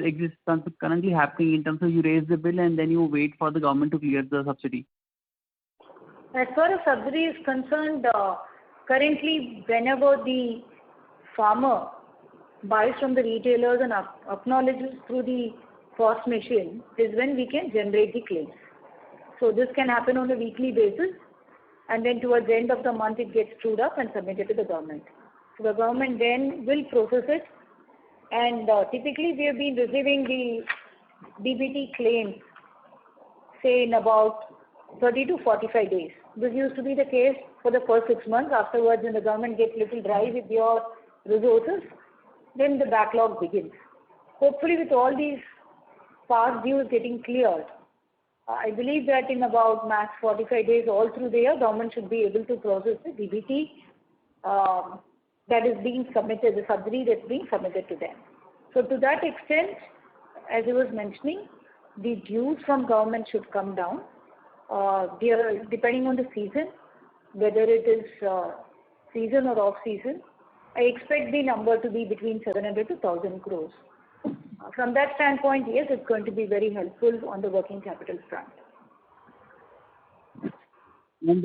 currently happening in terms of you raise the bill and then you wait for the government to clear the subsidy? As far as subsidy is concerned, currently whenever the farmer buys from the retailers and acknowledges through the POS machine is when we can generate the claims. So this can happen on a weekly basis, and then towards the end of the month it gets trued up and submitted to the government. So the government then will process it, and typically we have been receiving the DBT claims, say in about 30 to 45 days. This used to be the case for the first 6 months. Afterwards, when the government gets little dry with your resources, then the backlog begins. Hopefully, with all these past dues getting cleared, I believe that in about max 45 days all through the year, government should be able to process the DBT that is being submitted, the subsidy that's being submitted to them. So to that extent, as I was mentioning, the dues from government should come down. Depending on the season, whether it is season or off season, I expect the number to be between 700 to 1,000 crores. From that standpoint, yes, it's going to be very helpful on the working capital front. And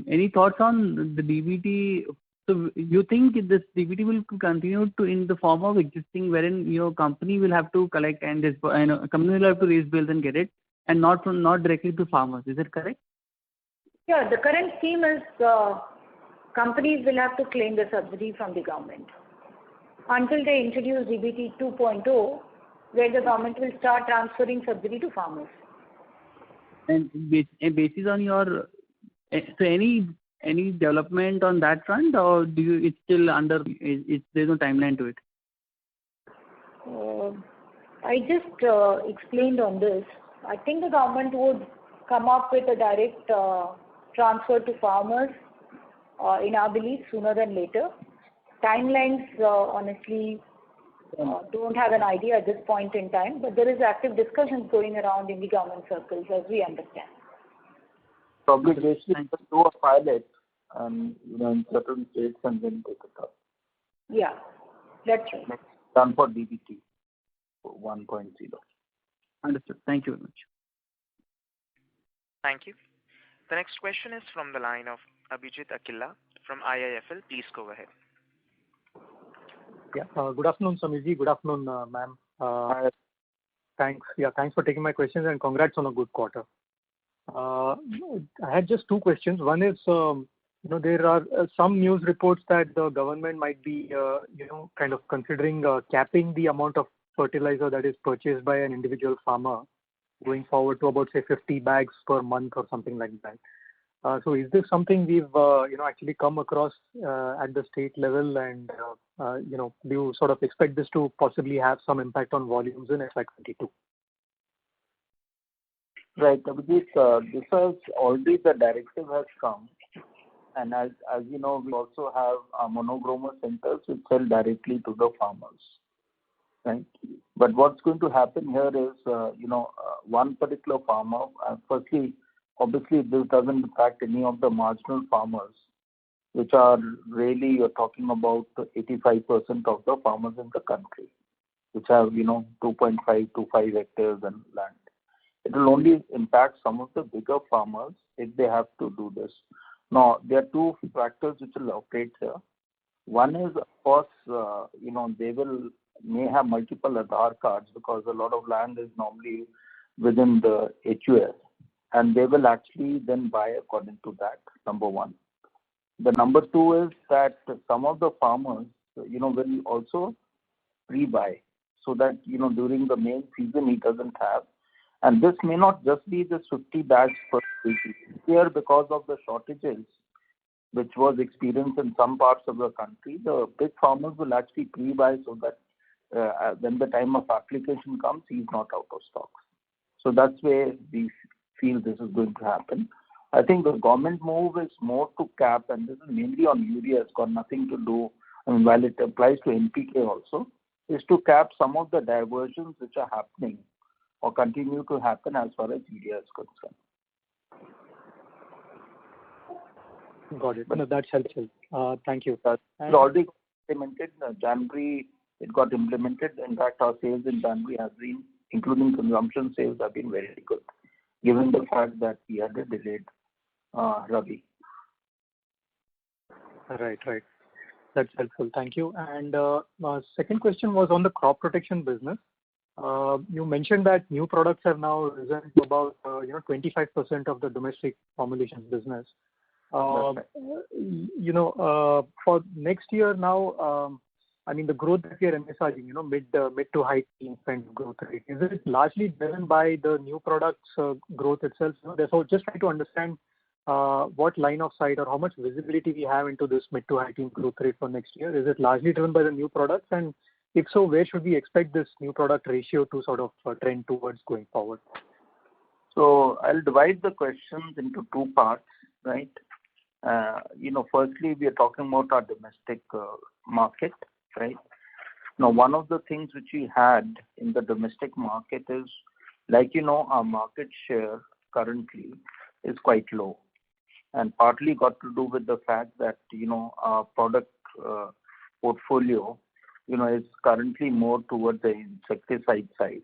any thoughts on the DBT? So you think this DBT will continue to in the form of existing, wherein your company will have to collect and company will have to raise bills and get it, and not directly to farmers. Is that correct? Yeah, the current scheme is companies will have to claim the subsidy from the government until they introduce DBT 2.0, where the government will start transferring subsidy to farmers. And basis on your, so any development on that front, or it's still there's no timeline to it? I just explained on this. I think the government would come up with a direct transfer to farmers, in our belief, sooner than later. Timelines, honestly, don't have an idea at this point in time, but there is active discussions going around in the government circles, as we understand. Probably basically do a pilot in certain states and then take it up. Yeah, that's right. Done for DBT 1.0. Understood. Thank you very much. Thank you. The next question is from the line of Abhijit Akilla from IIFL. Please go ahead. Yeah. Good afternoon, Sameerji. Good afternoon, ma'am. Thanks. Yeah, thanks for taking my questions and congrats on a good quarter. I had just two questions. One is, there are some news reports that the government might be, kind of considering capping the amount of fertilizer that is purchased by an individual farmer, going forward to about, say, 50 bags per month or something like that. So is this something we've, actually come across at the state level, and, do you sort of expect this to possibly have some impact on volumes in FY22? Right, Abhijit, this has already, the directive has come, and as you know, we also have monogromer centers which sell directly to the farmers, right? But what's going to happen here is, one particular farmer, firstly, obviously this doesn't impact any of the marginal farmers, which are really, you're talking about 85% of the farmers in the country, which have, 2.5 to 5 hectares and land. It will only impact some of the bigger farmers if they have to do this. Now, there are two factors which will operate here. One is, of course, they may have multiple Aadhaar cards, because a lot of land is normally within the HUS, and they will actually then buy according to that, number one. The number two is that some of the farmers, will also pre-buy, so that, during the main season he doesn't have. And this may not just be this 50 bags per kg. Here, because of the shortages which was experienced in some parts of the country, the big farmers will actually pre-buy, so that when the time of application comes, he's not out of stock. So that's where we feel this is going to happen. I think the government move is more to cap, and this is mainly on urea. It's got nothing to do, while it applies to NPK also, is to cap some of the diversions which are happening or continue to happen as far as urea is concerned. Got it. No, that's helpful. Thank you. It's already implemented. January, it got implemented. In fact, our sales in January has been, including consumption sales, have been very good, given the fact that we had a delayed Rabi. Right. That's helpful. Thank you. And my second question was on the crop protection business. You mentioned that new products have now risen to about 25% of the domestic formulations business. For next year now, the growth that we are envisaging, mid to high teens kind of growth rate, is it largely driven by the new products growth itself? Therefore, just trying to understand what line of sight or how much visibility we have into this mid to high teen growth rate for next year. Is it largely driven by the new products? And if so, where should we expect this new product ratio to sort of trend towards going forward? So I'll divide the questions into two parts, right? Firstly, we are talking about our domestic market, right? Now, one of the things which we had in the domestic market is, our market share currently is quite low, and partly got to do with the fact that, our product portfolio, is currently more towards the insecticide side.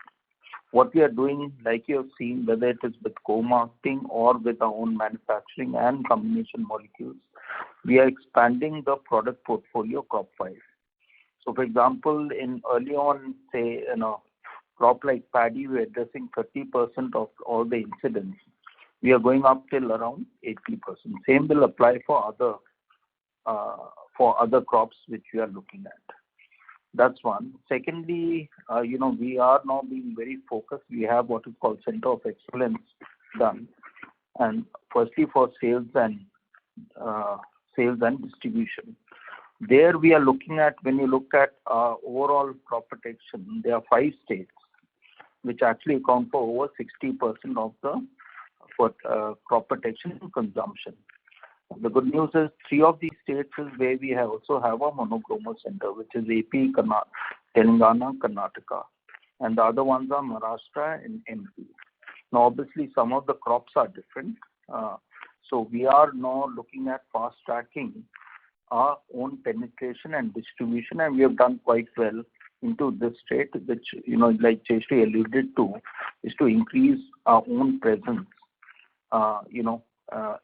What we are doing, like you have seen, whether it is with co-marketing or with our own manufacturing and combination molecules, we are expanding the product portfolio crop-wise. So, for example, early on, say, crop like paddy, we are addressing 30% of all the incidents. We are going up till around 80%. Same will apply for other crops which we are looking at. That's one. Secondly, we are now being very focused. We have what is called Center of Excellence done. And firstly, for sales and distribution. There we are looking at, when you look at overall crop protection, there are 5 states which actually account for over 60% of the crop protection consumption. The good news is 3 of these states is where we also have a monochroma center, which is AP, Telangana, Karnataka. And the other ones are Maharashtra and MP. Now, obviously, some of the crops are different. So we are now looking at fast-tracking our own penetration and distribution, and we have done quite well into this state, which, like Jayashree alluded to, is to increase our own presence,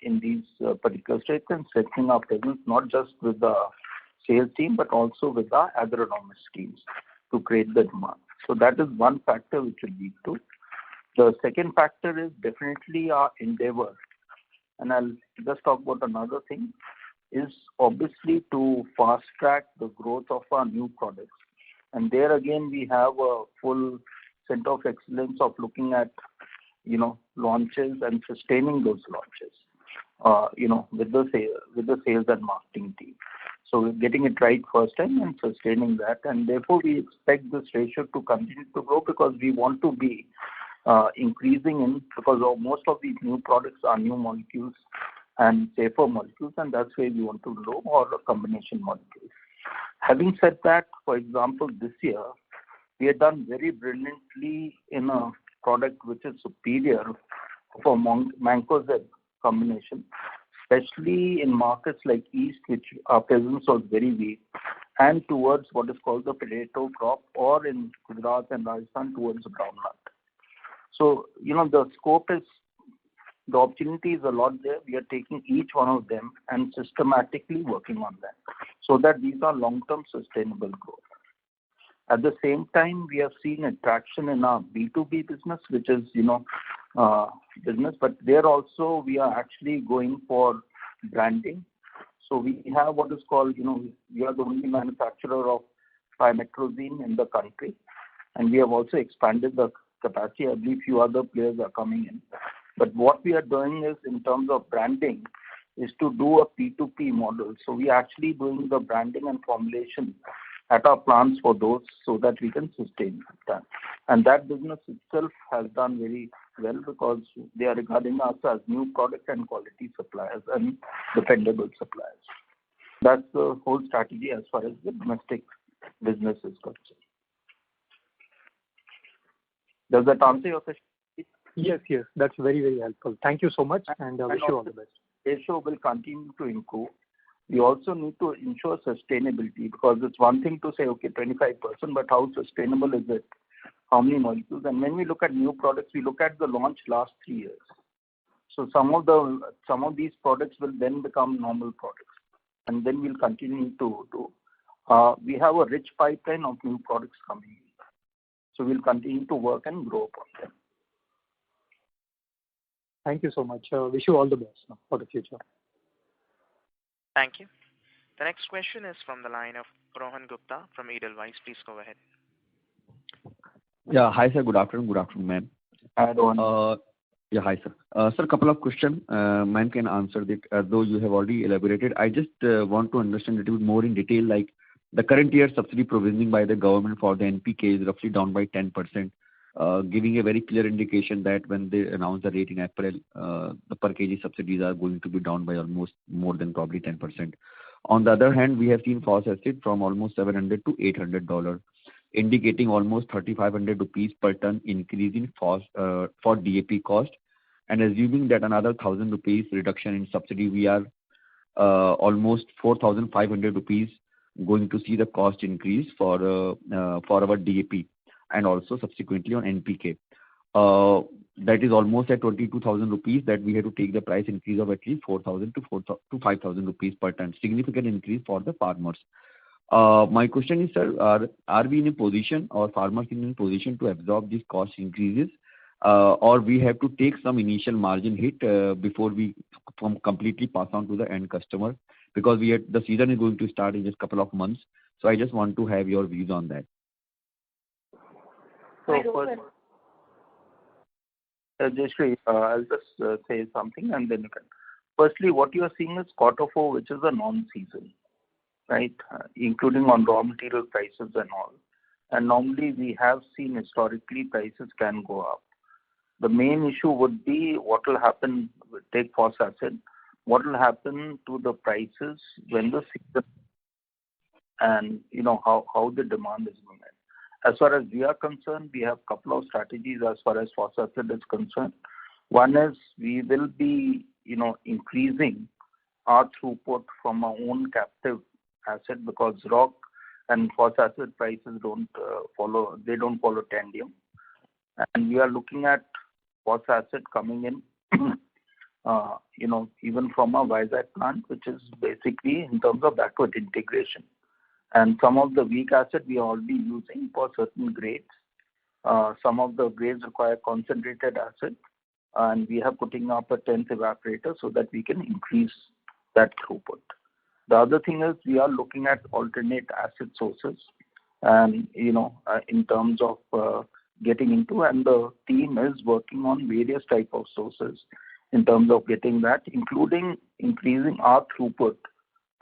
in these particular states, and setting our presence not just with the sales team, but also with our agronomist teams to create the demand. So that is one factor which will lead to. The second factor is definitely our endeavor, and I'll just talk about another thing, is obviously to fast-track the growth of our new products. And there again, we have a full Center of Excellence of looking at, launches and sustaining those launches, with the sales and marketing team. So we're getting it right first time and sustaining that. And therefore, we expect this ratio to continue to grow because we want to be increasing because most of these new products are new molecules and safer molecules, and that's where we want to grow, or a combination molecules. Having said that, for example, this year, we have done very brilliantly in a product which is superior for Mancozeb combination, especially in markets like East, which our presence was very weak, and towards what is called the potato crop, or in Gujarat and Rajasthan towards the groundnut. So, the scope is, the opportunity is a lot there. We are taking each one of them and systematically working on them so that these are long-term sustainable growth. At the same time, we have seen a traction in our B2B business, which is, business, but there also we are actually going for branding. So we have what is called, we are the only manufacturer of pymetrozine in the country, and we have also expanded the capacity. I believe few other players are coming in. But what we are doing is, in terms of branding, is to do a P2P model. So we are actually doing the branding and formulation at our plants for those so that we can sustain that. And that business itself has done very well because they are regarding us as new product and quality suppliers and dependable suppliers. That's the whole strategy as far as the domestic business is concerned. Does that answer your question? Yes, that's very, very helpful. Thank you so much, and wish you all the best. Ratio will continue to improve. We also need to ensure sustainability because it's one thing to say, okay, 25%, but how sustainable is it? How many molecules? And when we look at new products, we look at the launch last 3 years. So some of these products will then become normal products, and then we'll continue to do. We have a rich pipeline of new products coming in. So we'll continue to work and grow upon them. Thank you so much. Wish you all the best for the future. Thank you. The next question is from the line of Rohan Gupta from Edelweiss. Please go ahead. Yeah, hi sir. Good afternoon. Good afternoon, ma'am. Hi, Rohan. Yeah, hi sir. Sir, a couple of questions. Ma'am can answer that, though you have already elaborated. I just want to understand a little bit more in detail, like the current year subsidy provisioning by the government for the NPK is roughly down by 10%, giving a very clear indication that when they announce the rate in April, the per kg subsidies are going to be down by almost more than probably 10%. On the other hand, we have seen phosphoric acid from almost $700 to $800, indicating almost 3,500 rupees per ton increase in for DAP cost. And assuming that another 1,000 rupees reduction in subsidy, we are almost 4,500 rupees going to see the cost increase for our DAP and also subsequently on NPK. That is almost at 22,000 rupees that we have to take the price increase of at least 4,000 to 5,000 rupees per ton. Significant increase for the farmers. My question is, sir, are we in a position or farmers in a position to absorb these cost increases, or we have to take some initial margin hit before we completely pass on to the end customer? Because the season is going to start in just a couple of months. So I just want to have your views on that. So first, Jayashree, I'll just say something and then you can. Firstly, what you are seeing is Q4, which is a non-season, right? Including on raw material prices and all. And normally we have seen historically prices can go up. The main issue would be what will happen, take phosphoric acid, what will happen to the prices when the season and how the demand is moving. As far as we are concerned, we have a couple of strategies as far as phosphoric acid is concerned. One is we will be, increasing our throughput from our own captive asset because rock and phosphoric acid prices don't follow tandem. And we are looking at phosphoric acid coming in, even from our Vizag plant, which is basically in terms of backward integration. And some of the weak acid we are already using for certain grades. Some of the grades require concentrated acid, and we are putting up a 10th evaporator so that we can increase that throughput. The other thing is we are looking at alternate acid sources, and in terms of getting into, and the team is working on various type of sources in terms of getting that, including increasing our throughput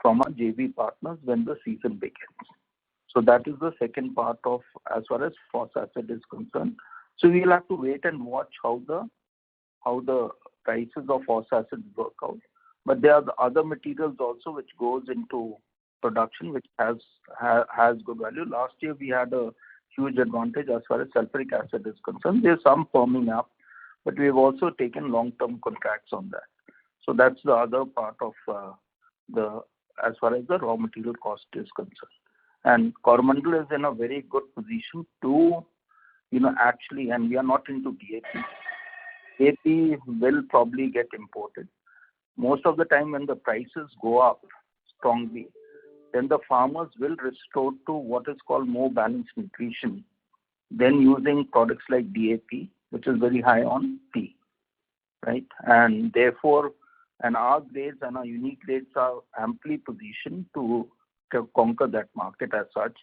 from our JV partners when the season begins. So that is the second part of as far as phosphoric acid is concerned. So we will have to wait and watch how the prices of phosphoric acid work out. But there are the other materials also which goes into production which has good value. Last year we had a huge advantage as far as sulfuric acid is concerned. There's some firming up, but we have also taken long-term contracts on that. So that's the other part of as far as the raw material cost is concerned. And Coromandel is in a very good position to, actually, and we are not into DAP. DAP will probably get imported. Most of the time when the prices go up strongly, then the farmers will restore to what is called more balanced nutrition, then using products like DAP, which is very high on P, right? And therefore, our grades and our unique grades are amply positioned to conquer that market as such.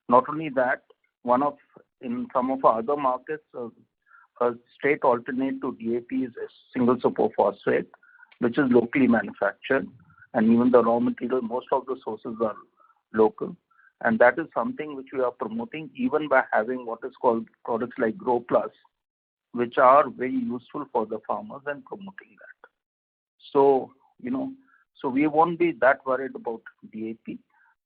Not only that, in some of our other markets, a straight alternate to DAP is a single superphosphate, which is locally manufactured, and even the raw material, most of the sources are local. And that is something which we are promoting even by having what is called products like Grow Plus, which are very useful for the farmers and promoting that. So, so we won't be that worried about DAP.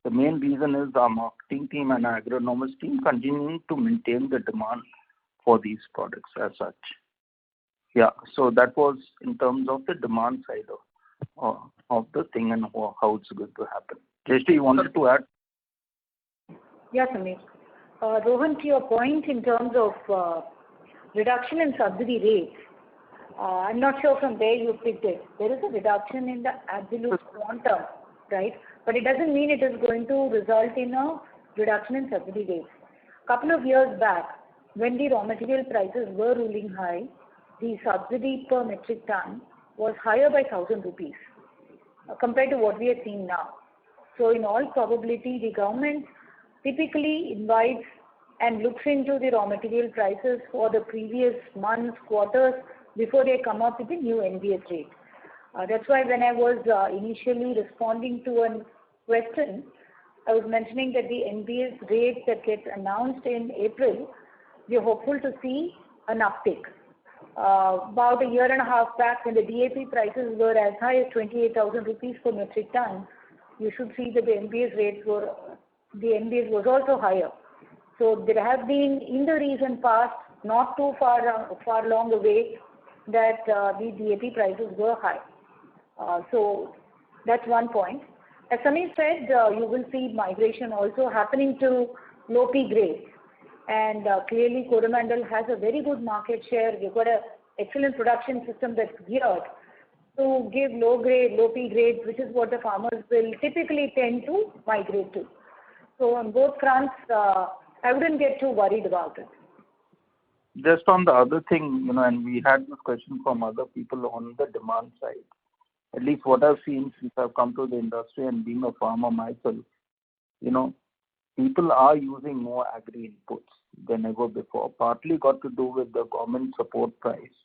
The main reason is our marketing team and our agronomist team continuing to maintain the demand for these products as such. Yeah, so that was in terms of the demand side of the thing and how it's going to happen. Jayashree, you wanted to add? Yes, Samir. Rohan, to your point in terms of reduction in subsidy rates, I'm not sure from where you picked it. There is a reduction in the absolute quantum, right? But it doesn't mean it is going to result in a reduction in subsidy rates. A couple of years back, when the raw material prices were ruling high, the subsidy per metric ton was higher by 1,000 rupees compared to what we are seeing now. So in all probability, the government typically invites and looks into the raw material prices for the previous months, quarters, before they come up with the new NBS rate. That's why when I was initially responding to a question, I was mentioning that the NBS rate that gets announced in April, we are hopeful to see an uptick. About a year and a half back, when the DAP prices were as high as 28,000 rupees per metric ton, you should see that the NBS was also higher. So there have been, in the recent past, not too far long away, that the DAP prices were high. So that's one point. As Samir said, you will see migration also happening to low P grades. And clearly Coromandel has a very good market share. We've got an excellent production system that's geared to give low P grades, which is what the farmers will typically tend to migrate to. So on both fronts, I wouldn't get too worried about it. Just on the other thing, and we had this question from other people on the demand side. At least what I've seen since I've come to the industry and being a farmer myself, people are using more agri inputs than ever before. Partly got to do with the government support price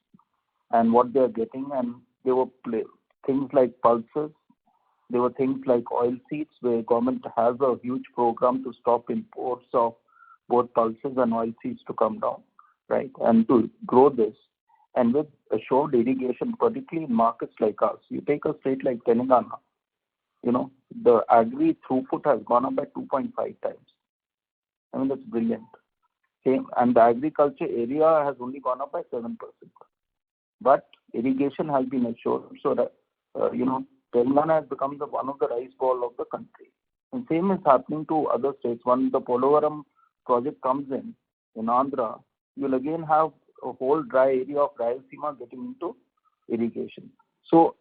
and what they're getting, and there were things like pulses. There were things like oil seeds, where government has a huge program to stop imports of both pulses and oil seeds to come down, right, and to grow this. And with assured irrigation, particularly in markets like us, you take a state like Telangana, the agri throughput has gone up by 2.5 times. I mean, that's brilliant. And the agriculture area has only gone up by 7%. But irrigation has been assured, so that, Telangana has become one of the rice bowl of the country. And same is happening to other states. When the Polavaram project comes in Andhra, you'll again have a whole dry area of Rayalaseema getting into irrigation. So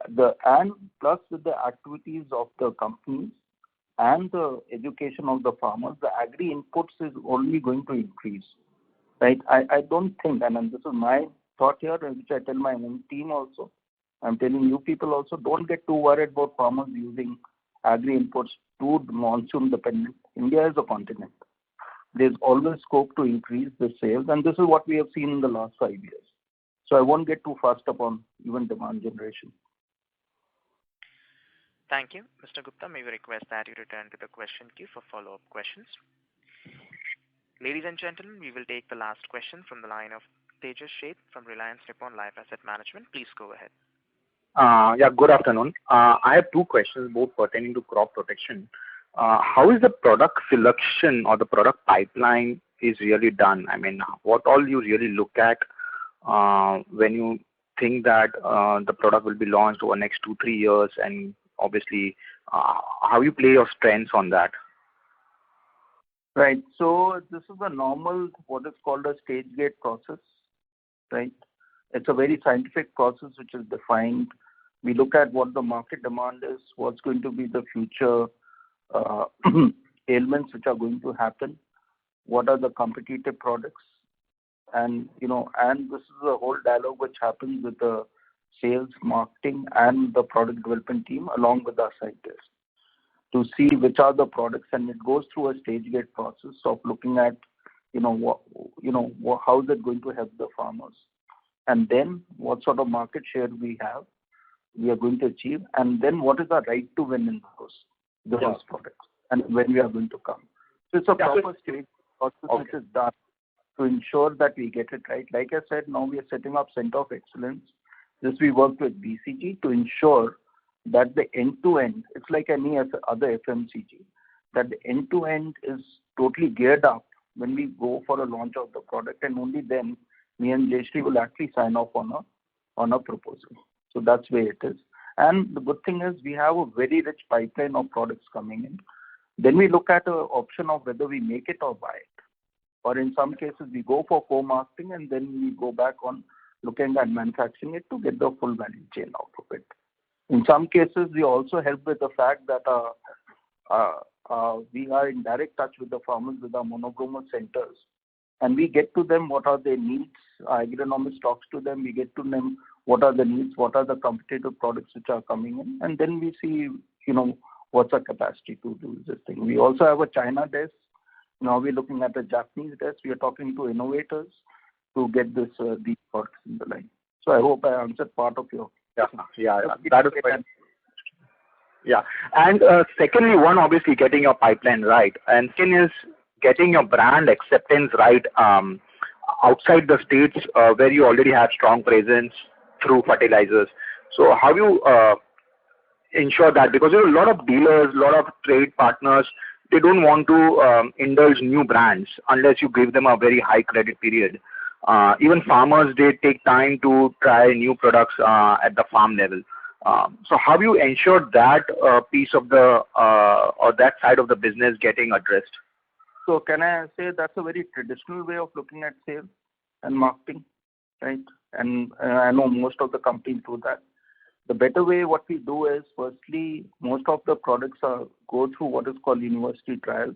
and plus with the activities of the companies and the education of the farmers, the agri inputs is only going to increase, right? I don't think, and this is my thought here, which I tell my own team also, I'm telling you people also, don't get too worried about farmers using agri inputs too monsoon dependent. India is a continent. There's always scope to increase the sales, and this is what we have seen in the last 5 years. So I won't get too fast upon even demand generation. Thank you. Mr. Gupta, may we request that you return to the question queue for follow-up questions. Ladies and gentlemen, we will take the last question from the line of Tejas Sheth from Reliance Nippon Life Asset Management. Please go ahead. Good afternoon. I have two questions, both pertaining to crop protection. How is the product selection or the product pipeline is really done? I mean, what all you really look at when you think that the product will be launched over the next 2-3 years, and obviously how you play your strengths on that? Right. So this is a normal, what is called a stage gate process, right? It's a very scientific process which is defined. We look at what the market demand is, what's going to be the future ailments which are going to happen, what are the competitive products, and and this is a whole dialogue which happens with the sales, marketing, and the product development team along with our scientists to see which are the products, and it goes through a stage gate process of looking at how is it going to help the farmers, and then what sort of market share we are going to achieve, and then what is our right to win in those products, and when we are going to come. So it's a proper stage process which is done to ensure that we get it right. Like I said, now we are setting up Center of Excellence. This we worked with BCG to ensure that the end-to-end, it's like any other FMCG, that the end-to-end is totally geared up when we go for a launch of the product, and only then me and Jayshree will actually sign off on a proposal. So that's where it is. And the good thing is we have a very rich pipeline of products coming in. Then we look at an option of whether we make it or buy it. Or in some cases, we go for co-marketing and then we go back on looking at manufacturing it to get the full value chain out of it. In some cases, we also help with the fact that we are in direct touch with the farmers with our monogromer centers. And we get to them what are their needs. Our agronomist talks to them. We get to them what are the needs, what are the competitive products which are coming in. And then we see, what's our capacity to do this thing. We also have a China desk. Now we're looking at a Japanese desk. We are talking to innovators to get these products in the line. So I hope I answered part of your question. Yeah, that is quite. Yeah, and secondly, one, obviously getting your pipeline right, and second is getting your brand acceptance right outside the states where you already have strong presence through fertilizers. So how do you ensure that? Because there are a lot of dealers, a lot of trade partners, they don't want to indulge new brands unless you give them a very high credit period. Even farmers, they take time to try new products at the farm level. So how do you ensure that piece of the or that side of the business getting addressed? So can I say that's a very traditional way of looking at sales and marketing, right? And I know most of the companies do that. The better way, what we do is, firstly, most of the products go through what is called university trials.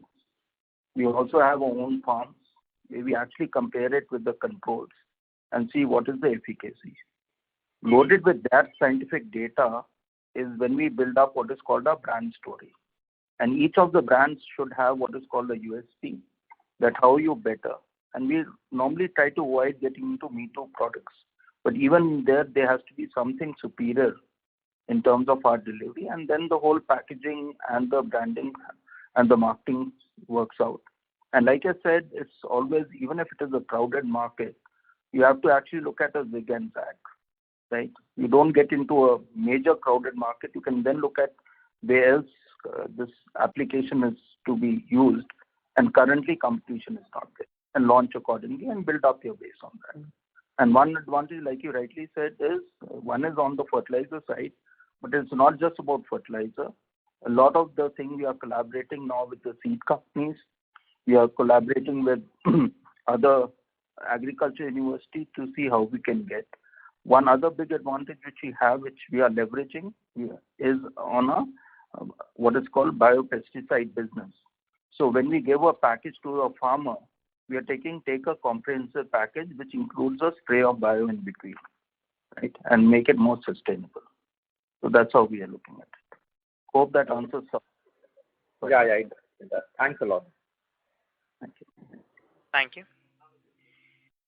We also have our own farms where we actually compare it with the controls and see what is the efficacy. Loaded with that scientific data is when we build up what is called a brand story. And each of the brands should have what is called a USP, that how you better. And we normally try to avoid getting into Me Too products. But even there has to be something superior in terms of our delivery. And then the whole packaging and the branding and the marketing works out. And like I said, it's always, even if it is a crowded market, you have to actually look at a zig and zag, right? You don't get into a major crowded market. You can then look at where else this application is to be used. And currently competition is not there. And launch accordingly and build up your base on that. And one advantage, like you rightly said, is one is on the fertilizer side, but it's not just about fertilizer. A lot of the things we are collaborating now with the seed companies. We are collaborating with other agriculture universities to see how we can get. One other big advantage which we have, which we are leveraging, is on what is called biopesticide business. So when we give a package to a farmer, we are take a comprehensive package which includes a spray of bio in between, right, and make it more sustainable. So that's how we are looking at it. Hope that answers some. Yeah, it does. Thanks a lot. Thank you. Thank you.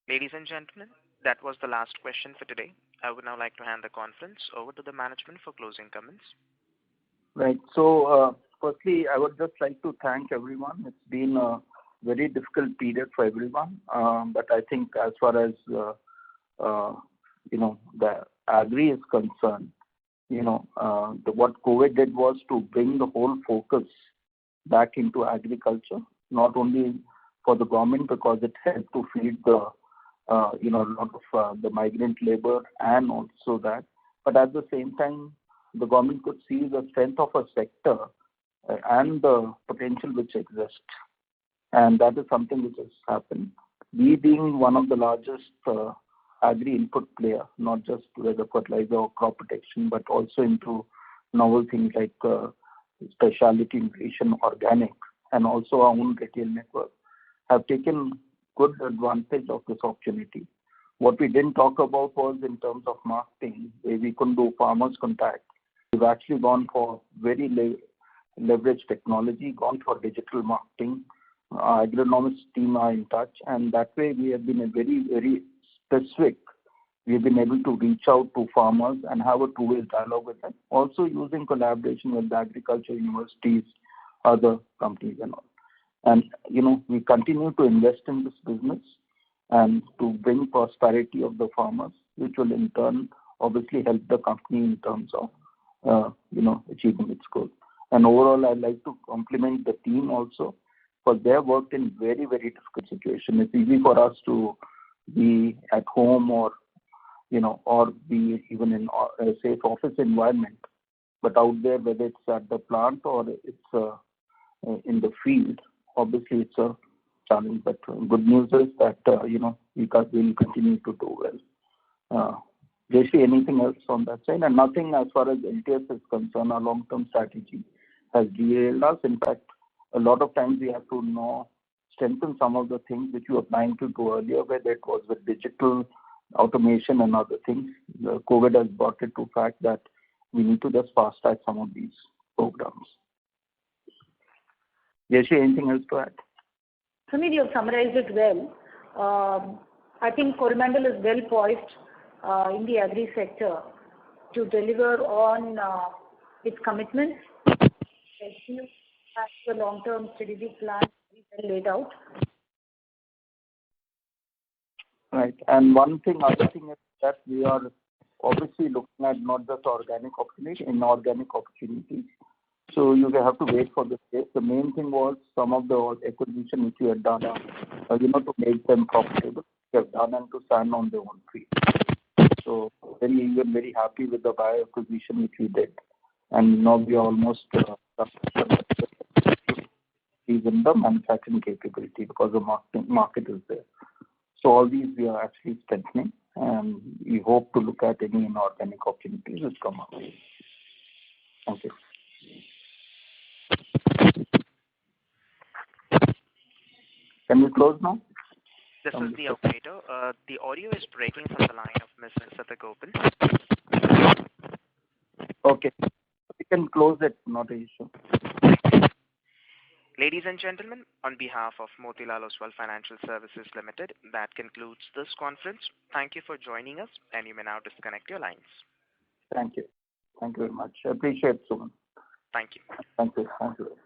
Ladies and gentlemen, that was the last question for today. I would now like to hand the conference over to the management for closing comments. Right. So, firstly, I would just like to thank everyone. It's been a very difficult period for everyone. But I think as far as, the agri is concerned, what COVID did was to bring the whole focus back into agriculture, not only for the government because it helped to feed the, a lot of the migrant labor and also that. But at the same time, the government could see the strength of a sector and the potential which exists. And that is something which has happened. We being one of the largest agri-input player, not just whether fertilizer or crop protection, but also into novel things like specialty nutrition, organic, and also our own retail network, have taken good advantage of this opportunity. What we didn't talk about was in terms of marketing, where we couldn't do farmers contact. We've actually gone for very leveraged technology, gone for digital marketing. Our agronomist team are in touch, and that way we have been very, very specific. We've been able to reach out to farmers and have a two-way dialogue with them, also using collaboration with the agriculture universities, other companies and all. And, we continue to invest in this business and to bring prosperity of the farmers, which will in turn obviously help the company in terms of, achieving its goal. And overall, I'd like to compliment the team also for their work in very, very difficult situation. It's easy for us to be at home or be even in a safe office environment. But out there, whether it's at the plant or it's in the field, obviously it's a challenge. But good news is that, we'll continue to do well. Jayashree, anything else on that side? And nothing as far as LTS is concerned, our long-term strategy has derailed us. In fact, a lot of times we have to strengthen some of the things which you were trying to do earlier, whether it was with digital automation and other things. The COVID has brought it to fact that we need to just fast track some of these programs. Jayashree, anything else to add? Sumit, you have summarized it well. I think Coromandel is well poised in the agri sector to deliver on its commitments, especially as the long-term strategic plan is well laid out. Right. And other thing is that we are obviously looking at not just organic opportunities, inorganic opportunities. So you have to wait for the space. The main thing was some of the acquisition which we had done, to make them profitable. We have done and to stand on their own feet. So very happy with the bio acquisition which we did. And now we are almost even the manufacturing capability because the market is there. So all these we are actually strengthening, and we hope to look at any inorganic opportunities which come up. Thank you. Can we close now? This is the operator. The audio is breaking from the line of Mr. Satagopal. Okay. We can close it, not an issue. Ladies and gentlemen, on behalf of Motilal Oswal Financial Services Limited, that concludes this conference. Thank you for joining us, and you may now disconnect your lines. Thank you. Thank you very much. I appreciate it, Suman. Thank you. Thank you. Thank you.